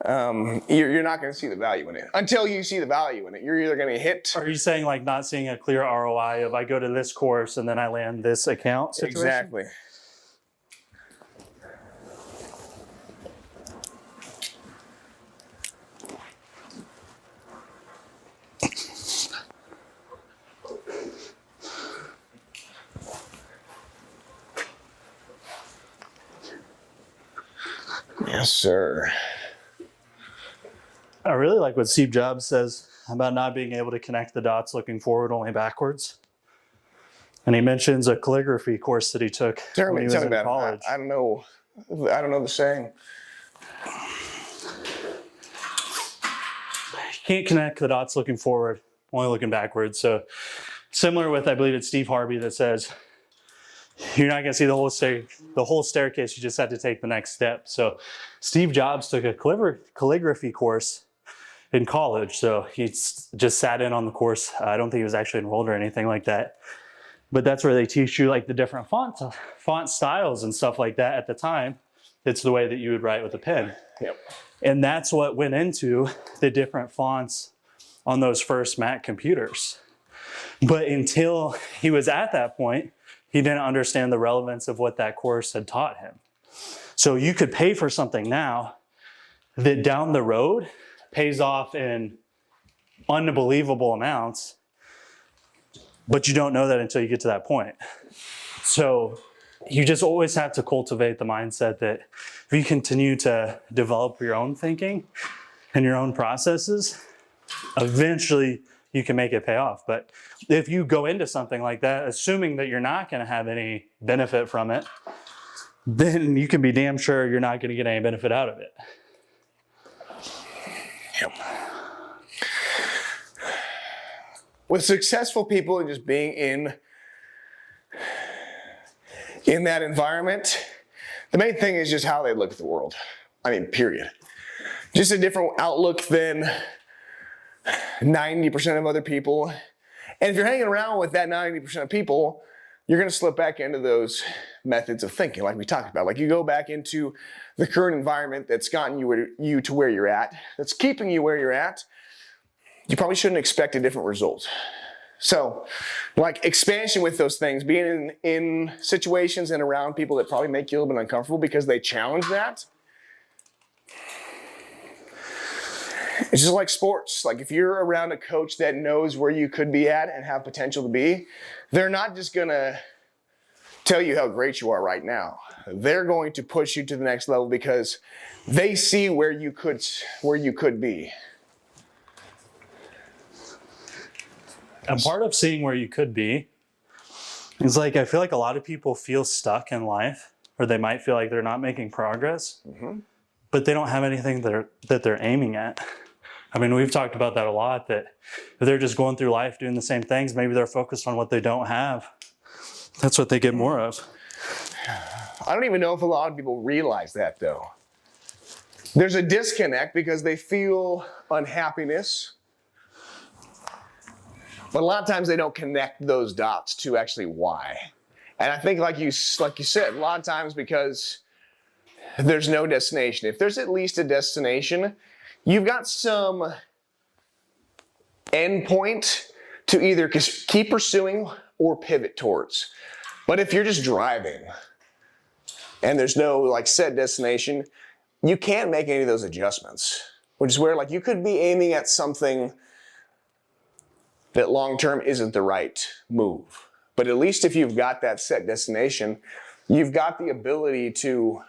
you're not going to see the value in it. Until you see the value in it, you're either going to hit. Are you saying like not seeing a clear ROI of I go to this course and then I land this account situation? Exactly. Yes, sir. I really like what Steve Jobs says about not being able to connect the dots looking forward, only backwards. And he mentions a calligraphy course that he took when he was in college. I don't know the saying. You can't connect the dots looking forward, only looking backwards. So similar with, I believe it's Steve Harvey that says, you're not going to see the whole staircase. You just have to take the next step. So Steve Jobs took a calligraphy course in college. So he just sat in on the course. I don't think he was actually enrolled or anything like that. But that's where they teach you like the different font styles and stuff like that. At the time, it's the way that you would write with a pen. Yep. And that's what went into the different fonts on those first Mac computers. But until he was at that point, he didn't understand the relevance of what that course had taught him. So you could pay for something now that down the road pays off in unbelievable amounts, but you don't know that until you get to that point. So you just always have to cultivate the mindset that if you continue to develop your own thinking and your own processes, eventually you can make it pay off. But if you go into something like that, assuming that you're not going to have any benefit from it, then you can be damn sure you're not going to get any benefit out of it. Yep. With successful people and just being in that environment, the main thing is just how they look at the world. I mean, period. just a different outlook than 90% of other people. And if you're hanging around with that 90% of people, you're going to slip back into those methods of thinking like we talked about. Like you go back into the current environment that's gotten you to where you're at, that's keeping you where you're at. You probably shouldn't expect a different result. So, like expansion with those things, being in situations and around people that probably make you a little bit uncomfortable because they challenge that. It's just like sports. Like if you're around a coach that knows where you could be at and have potential to be, they're not just gonna tell you how great you are right now. They're going to push you to the next level because they see where you could be. And part of seeing where you could be is like, I feel like a lot of people feel stuck in life, or they might feel like they're not making progress, but they don't have anything that they're aiming at. I mean, we've talked about that a lot, that if they're just going through life doing the same things, maybe they're focused on what they don't have. That's what they get more of. I don't even know if a lot of people realize that though. There's a disconnect because they feel unhappiness, but a lot of times they don't connect those dots to actually why. And I think like you said, a lot of times because there's no destination. If there's at least a destination, you've got some end point to either keep pursuing or pivot towards. But if you're just driving and there's no like set destination, you can't make any of those adjustments, which is where like you could be aiming at something that long-term isn't the right move. But at least if you've got that set destination, you've got the ability to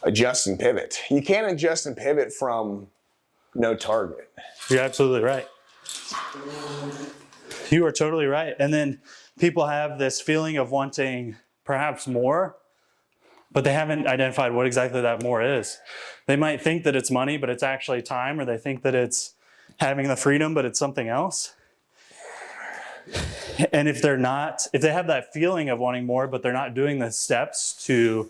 adjust and pivot. You can't adjust and pivot from no target. You're absolutely right. You are totally right. And then people have this feeling of wanting perhaps more, but they haven't identified what exactly that more is. They might think that it's money, but it's actually time, or they think that it's having the freedom, but it's something else. And if they have that feeling of wanting more, but they're not doing the steps to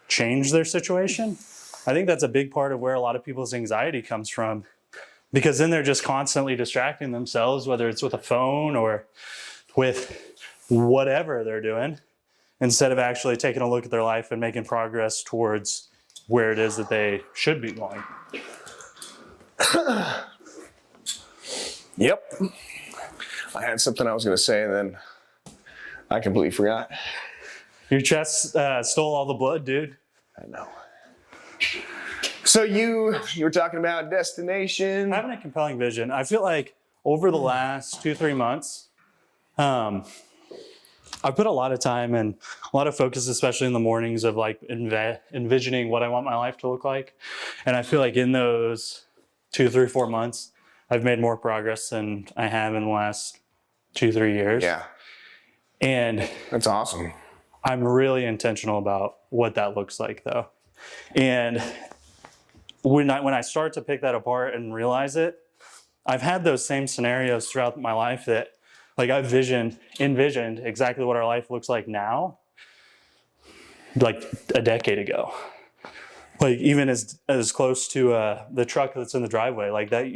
change their situation, I think that's a big part of where a lot of people's anxiety comes from, because then they're just constantly distracting themselves, whether it's with a phone or with whatever they're doing, instead of actually taking a look at their life and making progress towards where it is that they should be going. Yep. I had something I was going to say and then I completely forgot. Your chest stole all the blood, dude. I know. So you were talking about destination. Having a compelling vision. I feel like over the last 2-3 months, I put a lot of time and a lot of focus, especially in the mornings, of like envisioning what I want my life to look like. And I feel like in those 2, 3, 4 months, I've made more progress than I have in the last 2-3 years. Yeah. And that's awesome. I'm really intentional about what that looks like though. And when I start to pick that apart and realize it, I've had those same scenarios throughout my life that like I've envisioned exactly what our life looks like now, like a decade ago. Like even as close to the truck that's in the driveway, like that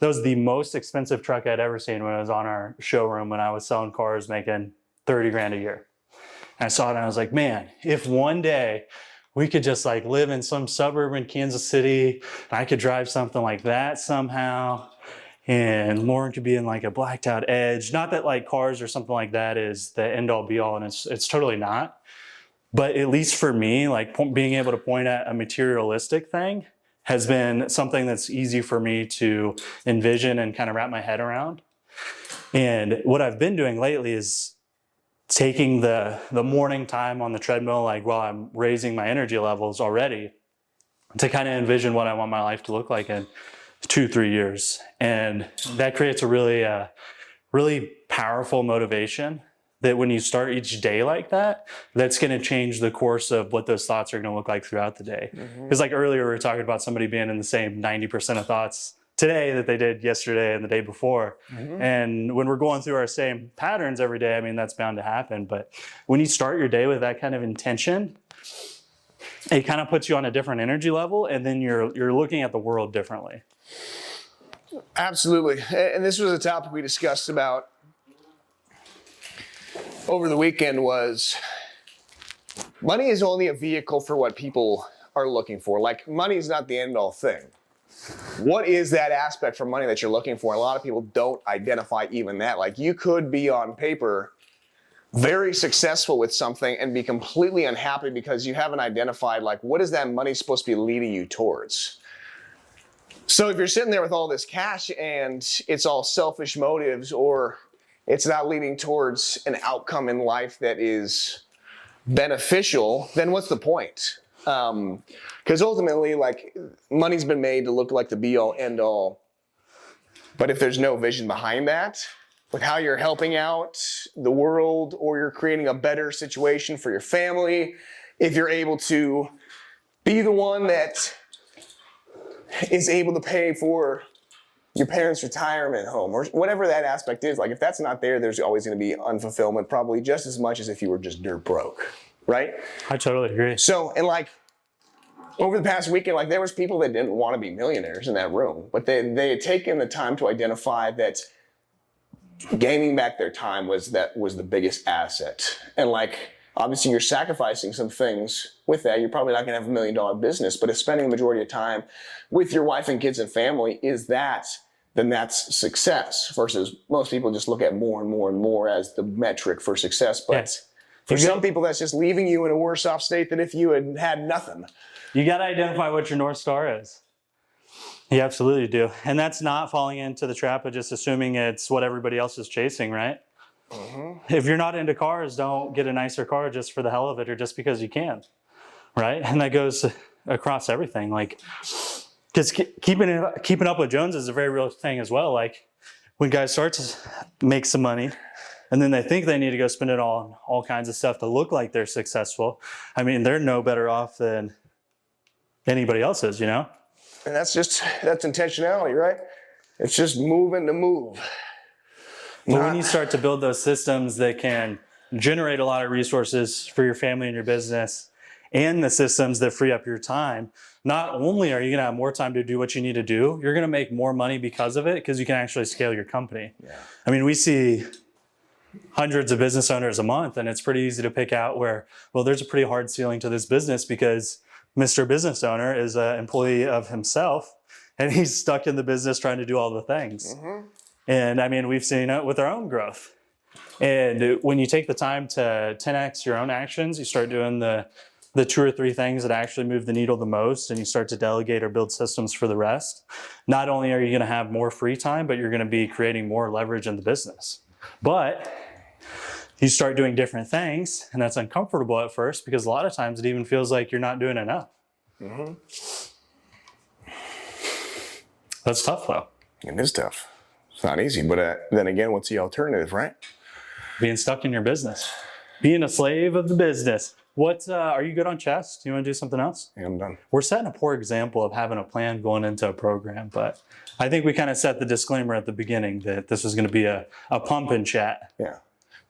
was the most expensive truck I'd ever seen when I was on our showroom when I was selling cars making 30 grand a year. And I saw it and I was like, man, if one day we could just like live in some suburb in Kansas City, and I could drive something like that somehow, and Lauren could be in like a blacked out Edge. Not that like cars or something like that is the end all be all, and it's totally not. But at least for me, like being able to point at a materialistic thing has been something that's easy for me to envision and kind of wrap my head around. And what I've been doing lately is taking the morning time on the treadmill, like while I'm raising my energy levels already, to kind of envision what I want my life to look like in 2-3 years. And that creates a really powerful motivation that when you start each day like that, that's going to change the course of what those thoughts are going to look like throughout the day. Because like earlier we were talking about somebody being in the same 90% of thoughts today that they did yesterday and the day before. And when we're going through our same patterns every day, I mean, that's bound to happen. But when you start your day with that kind of intention, it kind of puts you on a different energy level, and then you're looking at the world differently. Absolutely. And this was a topic we discussed about over the weekend. Was money is only a vehicle for what people are looking for. Like, money is not the end all thing. What is that aspect for money that you're looking for? And a lot of people don't identify even that. Like, you could be on paper very successful with something and be completely unhappy because you haven't identified, like, what is that money supposed to be leading you towards? So if you're sitting there with all this cash and it's all selfish motives, or it's not leading towards an outcome in life that is beneficial, then what's the point? Because ultimately, like, money's been made to look like the be-all, end-all. But if there's no vision behind that, with how you're helping out the world, or you're creating a better situation for your family, if you're able to be the one that is able to pay for your parents' retirement home, or whatever that aspect is, like, if that's not there, there's always going to be unfulfillment, probably just as much as if you were just dirt broke, right? I totally agree. So, and like, over the past weekend, like, there was people that didn't want to be millionaires in that room, but they had taken the time to identify that gaining back their time was the biggest asset. And like, obviously you're sacrificing some things with that. You're probably not going to have $1 million business, but if spending the majority of time with your wife and kids and family is that, then that's success, versus most people just look at more and more and more as the metric for success. But Yes. for some people, that's just leaving you in a worse off state than if you had had nothing. You got to identify what your North Star is. You absolutely do. And that's not falling into the trap of just assuming it's what everybody else is chasing, right? Mm-hmm. If you're not into cars, don't get a nicer car just for the hell of it, or just because you can, right? And that goes across everything. Like, because keeping up with Jones is a very real thing as well. Like, when guys start to make some money, and then they think they need to go spend it all on all kinds of stuff to look like they're successful, I mean, they're no better off than anybody else is, you know? And that's intentionality, right? It's just moving to move. But when you start to build those systems that can generate a lot of resources for your family and your business, and the systems that free up your time, not only are you going to have more time to do what you need to do, you're going to make more money because of it, because you can actually scale your company. Yeah. I mean, we see hundreds of business owners a month, and it's pretty easy to pick out where, well, there's a pretty hard ceiling to this business because Mr. Business Owner is an employee of himself, and he's stuck in the business trying to do all the things. Mm-hmm. And I mean, we've seen it with our own growth. And when you take the time to 10x your own actions, you start doing the 2 or 3 things that actually move the needle the most, and you start to delegate or build systems for the rest. Not only are you going to have more free time, but you're going to be creating more leverage in the business. But you start doing different things, and that's uncomfortable at first, because a lot of times it even feels like you're not doing enough. Mm-hmm. That's tough, though. It is tough. It's not easy, but then again, what's the alternative, right? Being stuck in your business. Being a slave of the business. What, are you good on chess? Do you want to do something else? Yeah, I'm done. We're setting a poor example of having a plan going into a program, but I think we kind of set the disclaimer at the beginning that this is going to be a pump and chat. Yeah.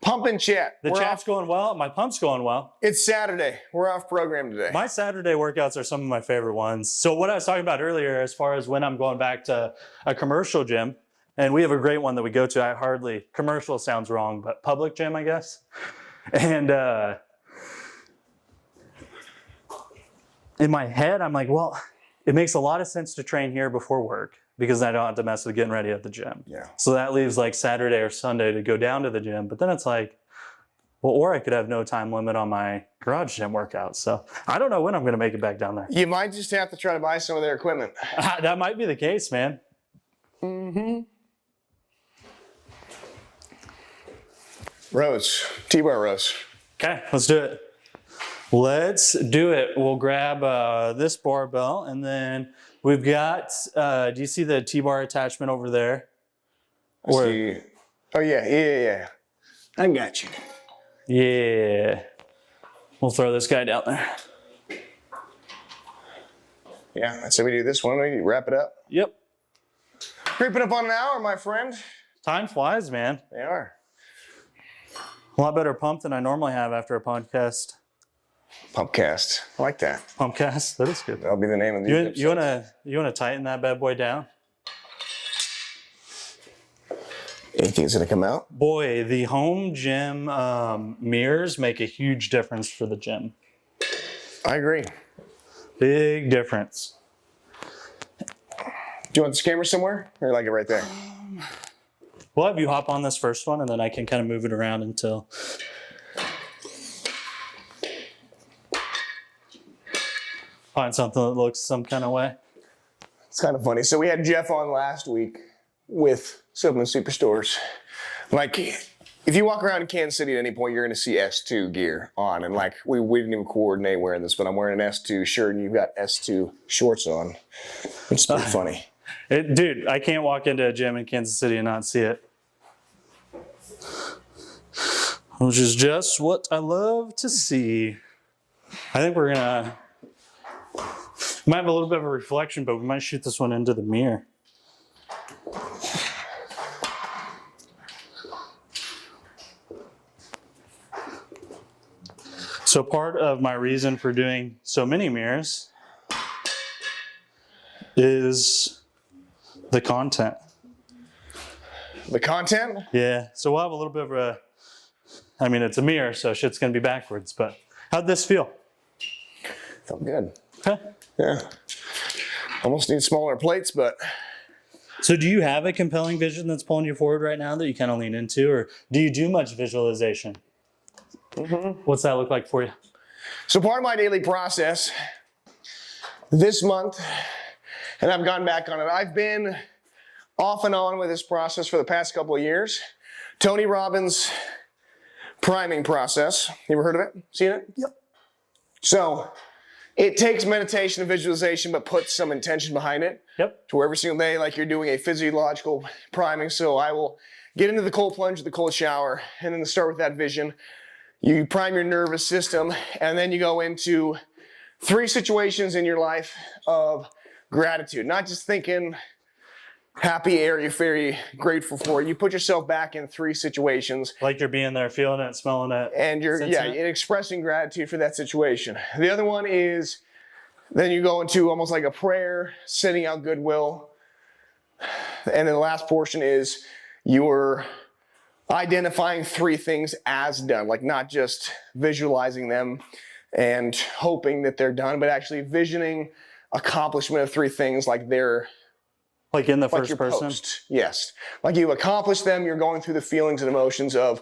Pump and chat. The chat's going well. My pump's going well. It's Saturday. We're off program today. My Saturday workouts are some of my favorite ones. So what I was talking about earlier, as far as when I'm going back to a commercial gym, and we have a great one that we go to. Commercial sounds wrong, but public gym, I guess. And in my head, I'm like, well, it makes a lot of sense to train here before work, because I don't have to mess with getting ready at the gym. Yeah. So that leaves like Saturday or Sunday to go down to the gym. But then it's like, well, or I could have no time limit on my garage gym workouts. So I don't know when I'm going to make it back down there. You might just have to try to buy some of their equipment. That might be the case, man. Mm-hmm. Rows. T-bar rows. Okay, let's do it. Let's do it. We'll grab this barbell, and then we've got, do you see the T-bar attachment over there? Oh, yeah. I got you. Yeah. We'll throw this guy down there. Yeah, so we do this one. We wrap it up. Yep. Creeping up on an hour, my friend. Time flies, man. They are. A lot better pump than I normally have after a podcast. PUMPCAST. I like that. PUMPCAST. That is good. That'll be the name of the You wanna tighten that bad boy down? Anything's gonna come out? Boy, the home gym mirrors make a huge difference for the gym. I agree. Big difference. Do you want this camera somewhere? Or you like it right there? Well, have you hop on this first one, and then I can kind of move it around until. Find something that looks some kind of way. It's kind of funny. So we had Jeff on last week with Supplement Superstores. Like, if you walk around in Kansas City at any point, you're going to see S2 gear on. And like, we didn't even coordinate wearing this, but I'm wearing an S2 shirt and you've got S2 shorts on. It's pretty funny. Dude, I can't walk into a gym in Kansas City and not see it. Which is just what I love to see. I think we're gonna, might have a little bit of a reflection, but we might shoot this one into the mirror. So part of my reason for doing so many mirrors is the content. The content? Yeah, so we'll have a little bit of a, I mean, it's a mirror, so shit's gonna be backwards, but how'd this feel? Felt good. Okay. Yeah. Almost need smaller plates, but. So do you have a compelling vision that's pulling you forward right now that you kind of lean into, or do you do much visualization? Mm-hmm. What's that look like for you? So part of my daily process this month, and I've gone back on it, I've been off and on with this process for the past couple of years. Tony Robbins' priming process. You ever heard of it? Seen it? Yep. So it takes meditation and visualization, but puts some intention behind it. Yep. To where every single day, like you're doing a physiological priming. So I will get into the cold plunge, the cold shower, and then start with that vision. You prime your nervous system, and then you go into 3 situations in your life of gratitude. Not just thinking happy, airy, fairy, grateful for. You put yourself back in 3 situations. Like you're being there, feeling it, smelling it. And you're, expressing gratitude for that situation. The other one is, then you go into almost like a prayer, sending out goodwill. And then the last portion is you're identifying 3 things as done, like not just visualizing them and hoping that they're done, but actually visioning accomplishment of 3 things like they're like in the like first person? Post. Yes. Like you've accomplished them, you're going through the feelings and emotions of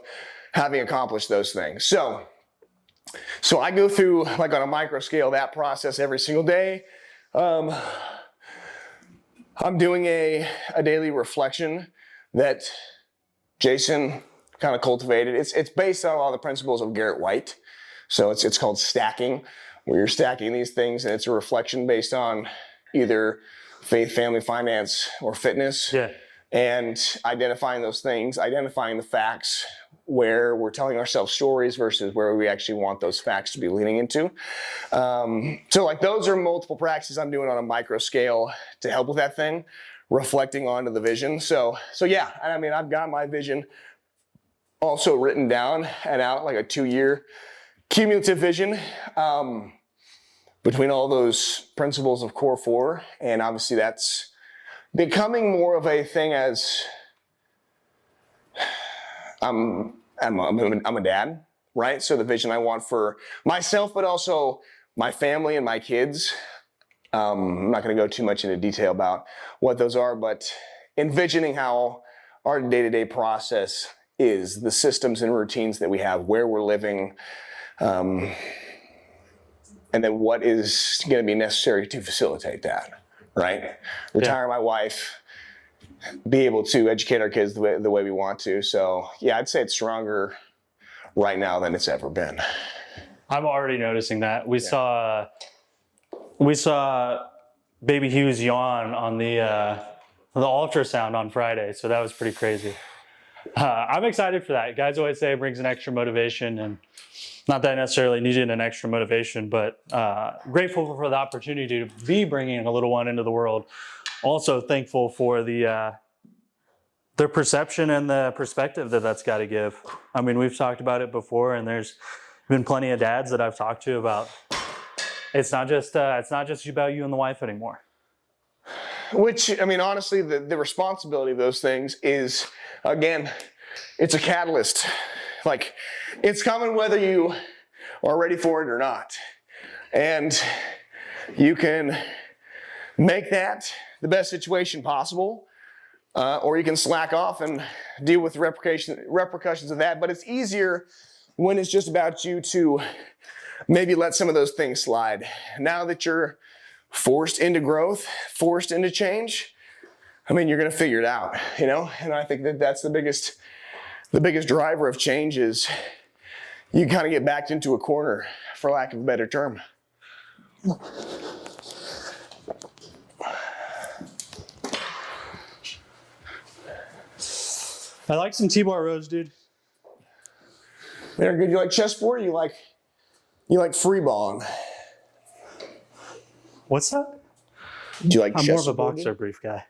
having accomplished those things. So I go through, like on a micro scale, that process every single day. I'm doing a daily reflection that Jason kind of cultivated. It's based on all the principles of Garrett White. So it's called stacking, where you're stacking these things and it's a reflection based on either faith, family, finance, or fitness. Yeah. And identifying those things, identifying the facts, where we're telling ourselves stories versus where we actually want those facts to be leaning into. So like those are multiple practices I'm doing on a micro scale to help with that thing, reflecting onto the vision. So yeah, I mean, I've got my vision also written down and out, like a 2-year cumulative vision between all those principles of Core 4. And obviously that's becoming more of a thing as I'm a dad, right? So the vision I want for myself, but also my family and my kids. I'm not going to go too much into detail about what those are, but envisioning how our day-to-day process is, the systems and routines that we have, where we're living, and then what is going to be necessary to facilitate that, right? Retire my wife, be able to educate our kids the way we want to. So yeah, I'd say it's stronger right now than it's ever been. I'm already noticing that. We saw baby Hughes yawn on the ultrasound on Friday, so that was pretty crazy. I'm excited for that. Guys always say it brings an extra motivation, and not that I necessarily needed an extra motivation, but grateful for the opportunity to be bringing a little one into the world. Also thankful for their perception and the perspective that that's got to give. I mean, we've talked about it before, and there's been plenty of dads that I've talked to about it's not just about you and the wife anymore. Which, I mean, honestly, the responsibility of those things is, again, it's a catalyst. Like, it's coming whether you are ready for it or not. And you can make that the best situation possible, or you can slack off and deal with the repercussions of that. But it's easier when it's just about you to maybe let some of those things slide. Now that you're forced into growth, forced into change, I mean, you're going to figure it out, you know? And I think that that's the biggest driver of change is you kind of get backed into a corner, for lack of a better term. I like some T-bar rows, dude. They're good. You like chessboard? Or you like free balling? What's that? Do you like I'm chessboard? more of a boxer brief guy.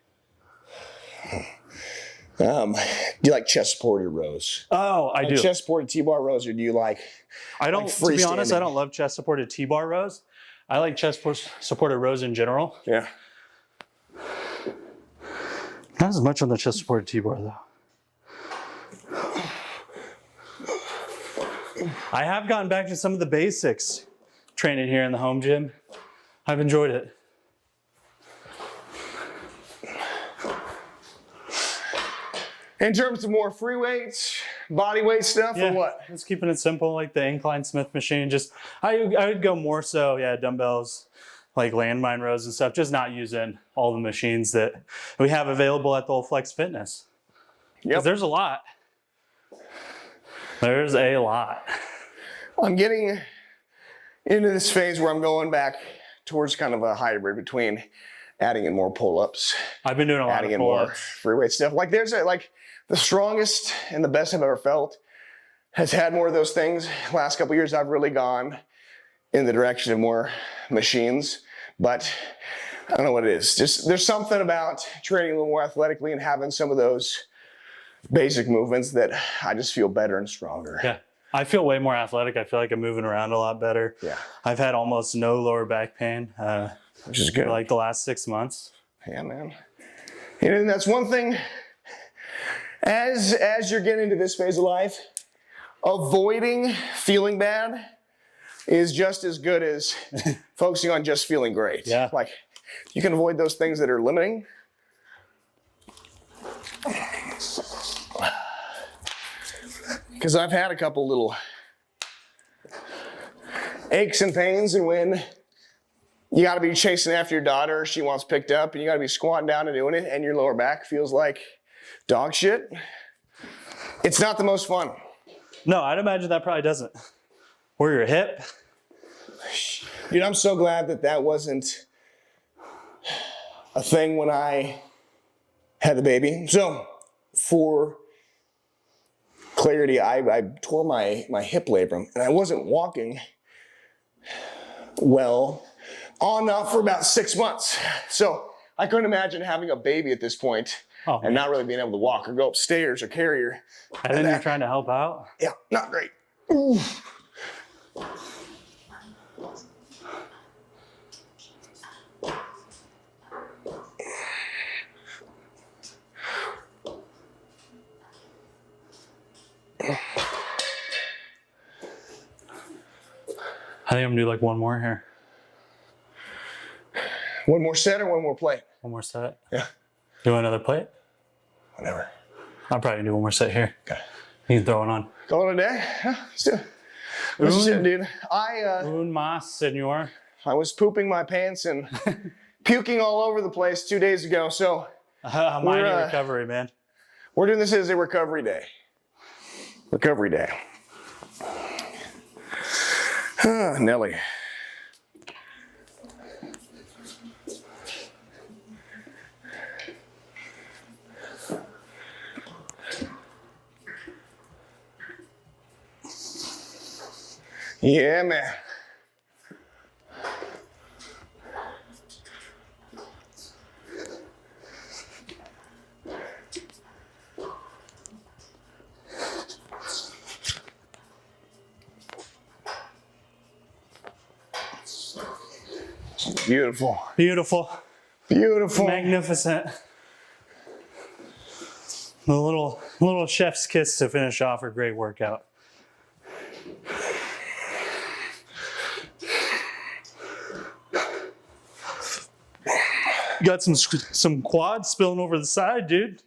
Do you like chessboard or rows? Oh, I do. Chessboard, T-bar rows, or do you like? I don't. like To be honest, freestanding? I don't love chest supported T-bar rows. I like chest supported rows in general. Yeah. Not as much on the chest supported T-bar though. I have gotten back to some of the basics training here in the home gym. I've enjoyed it. In terms of more free weights, body weight stuff, or what? Just keeping it simple, like the incline Smith machine. Just I would go more so, dumbbells, like landmine rows and stuff. Just not using all the machines that we have available at the old Flex Fitness. Yep. There's a lot. There's a lot. I'm getting into this phase where I'm going back towards kind of a hybrid between adding in more pull-ups, I've been doing a lot adding of in more pull-ups. free weight stuff. Like the strongest and the best I've ever felt has had more of those things. Last couple of years, I've really gone in the direction of more machines, but I don't know what it is. Just there's something about training a little more athletically and having some of those basic movements that I just feel better and stronger. Yeah. I feel way more athletic. I feel like I'm moving around a lot better. Yeah. I've had almost no lower back pain Which is good. for like the last 6 months. Yeah, man. And that's one thing, as you're getting into this phase of life, avoiding feeling bad is just as good as focusing on just feeling great. Yeah. Like, you can avoid those things that are limiting. Because I've had a couple little aches and pains, and when you got to be chasing after your daughter, she wants picked up, and you got to be squatting down and doing it, and your lower back feels like dog shit. It's not the most fun. No, I'd imagine that probably doesn't. Or your hip. Dude, I'm so glad that that wasn't a thing when I had the baby. So, for clarity, I tore my hip labrum, and I wasn't walking well on and off for about 6 months. So I couldn't imagine having a baby at this point and not really being able to walk or go upstairs or carry her. And then you're trying to help out. Yeah, not great. Ooh. I think I'm gonna do like one more here. One more set or one more plate? One more set. Yeah. You want another plate? Whatever. I'll probably do one more set here. Okay. You can throw it on. Call it a day? Yeah, let's do it. Let's just it, dude. Un mas, senor. I was pooping my pants and puking all over the place 2 days ago, so Minor recovery, man. we're doing this as a recovery day. Recovery day. Nelly. Yeah, man. Beautiful. Beautiful. Beautiful. Magnificent. A little chef's kiss to finish off a great workout. Got some quads spilling over the side, dude.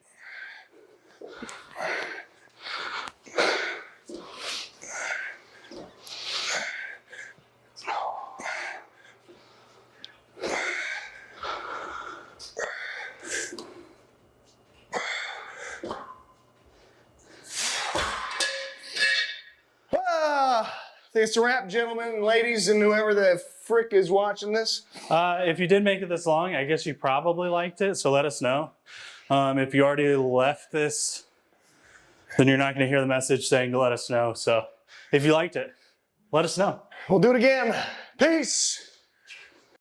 I think it's a wrap, gentlemen and ladies, and whoever the frick is watching this. If you did make it this long, I guess you probably liked it, so let us know. If you already left this, then you're not going to hear the message saying to let us know. So if you liked it, let us know. We'll do it again. Peace.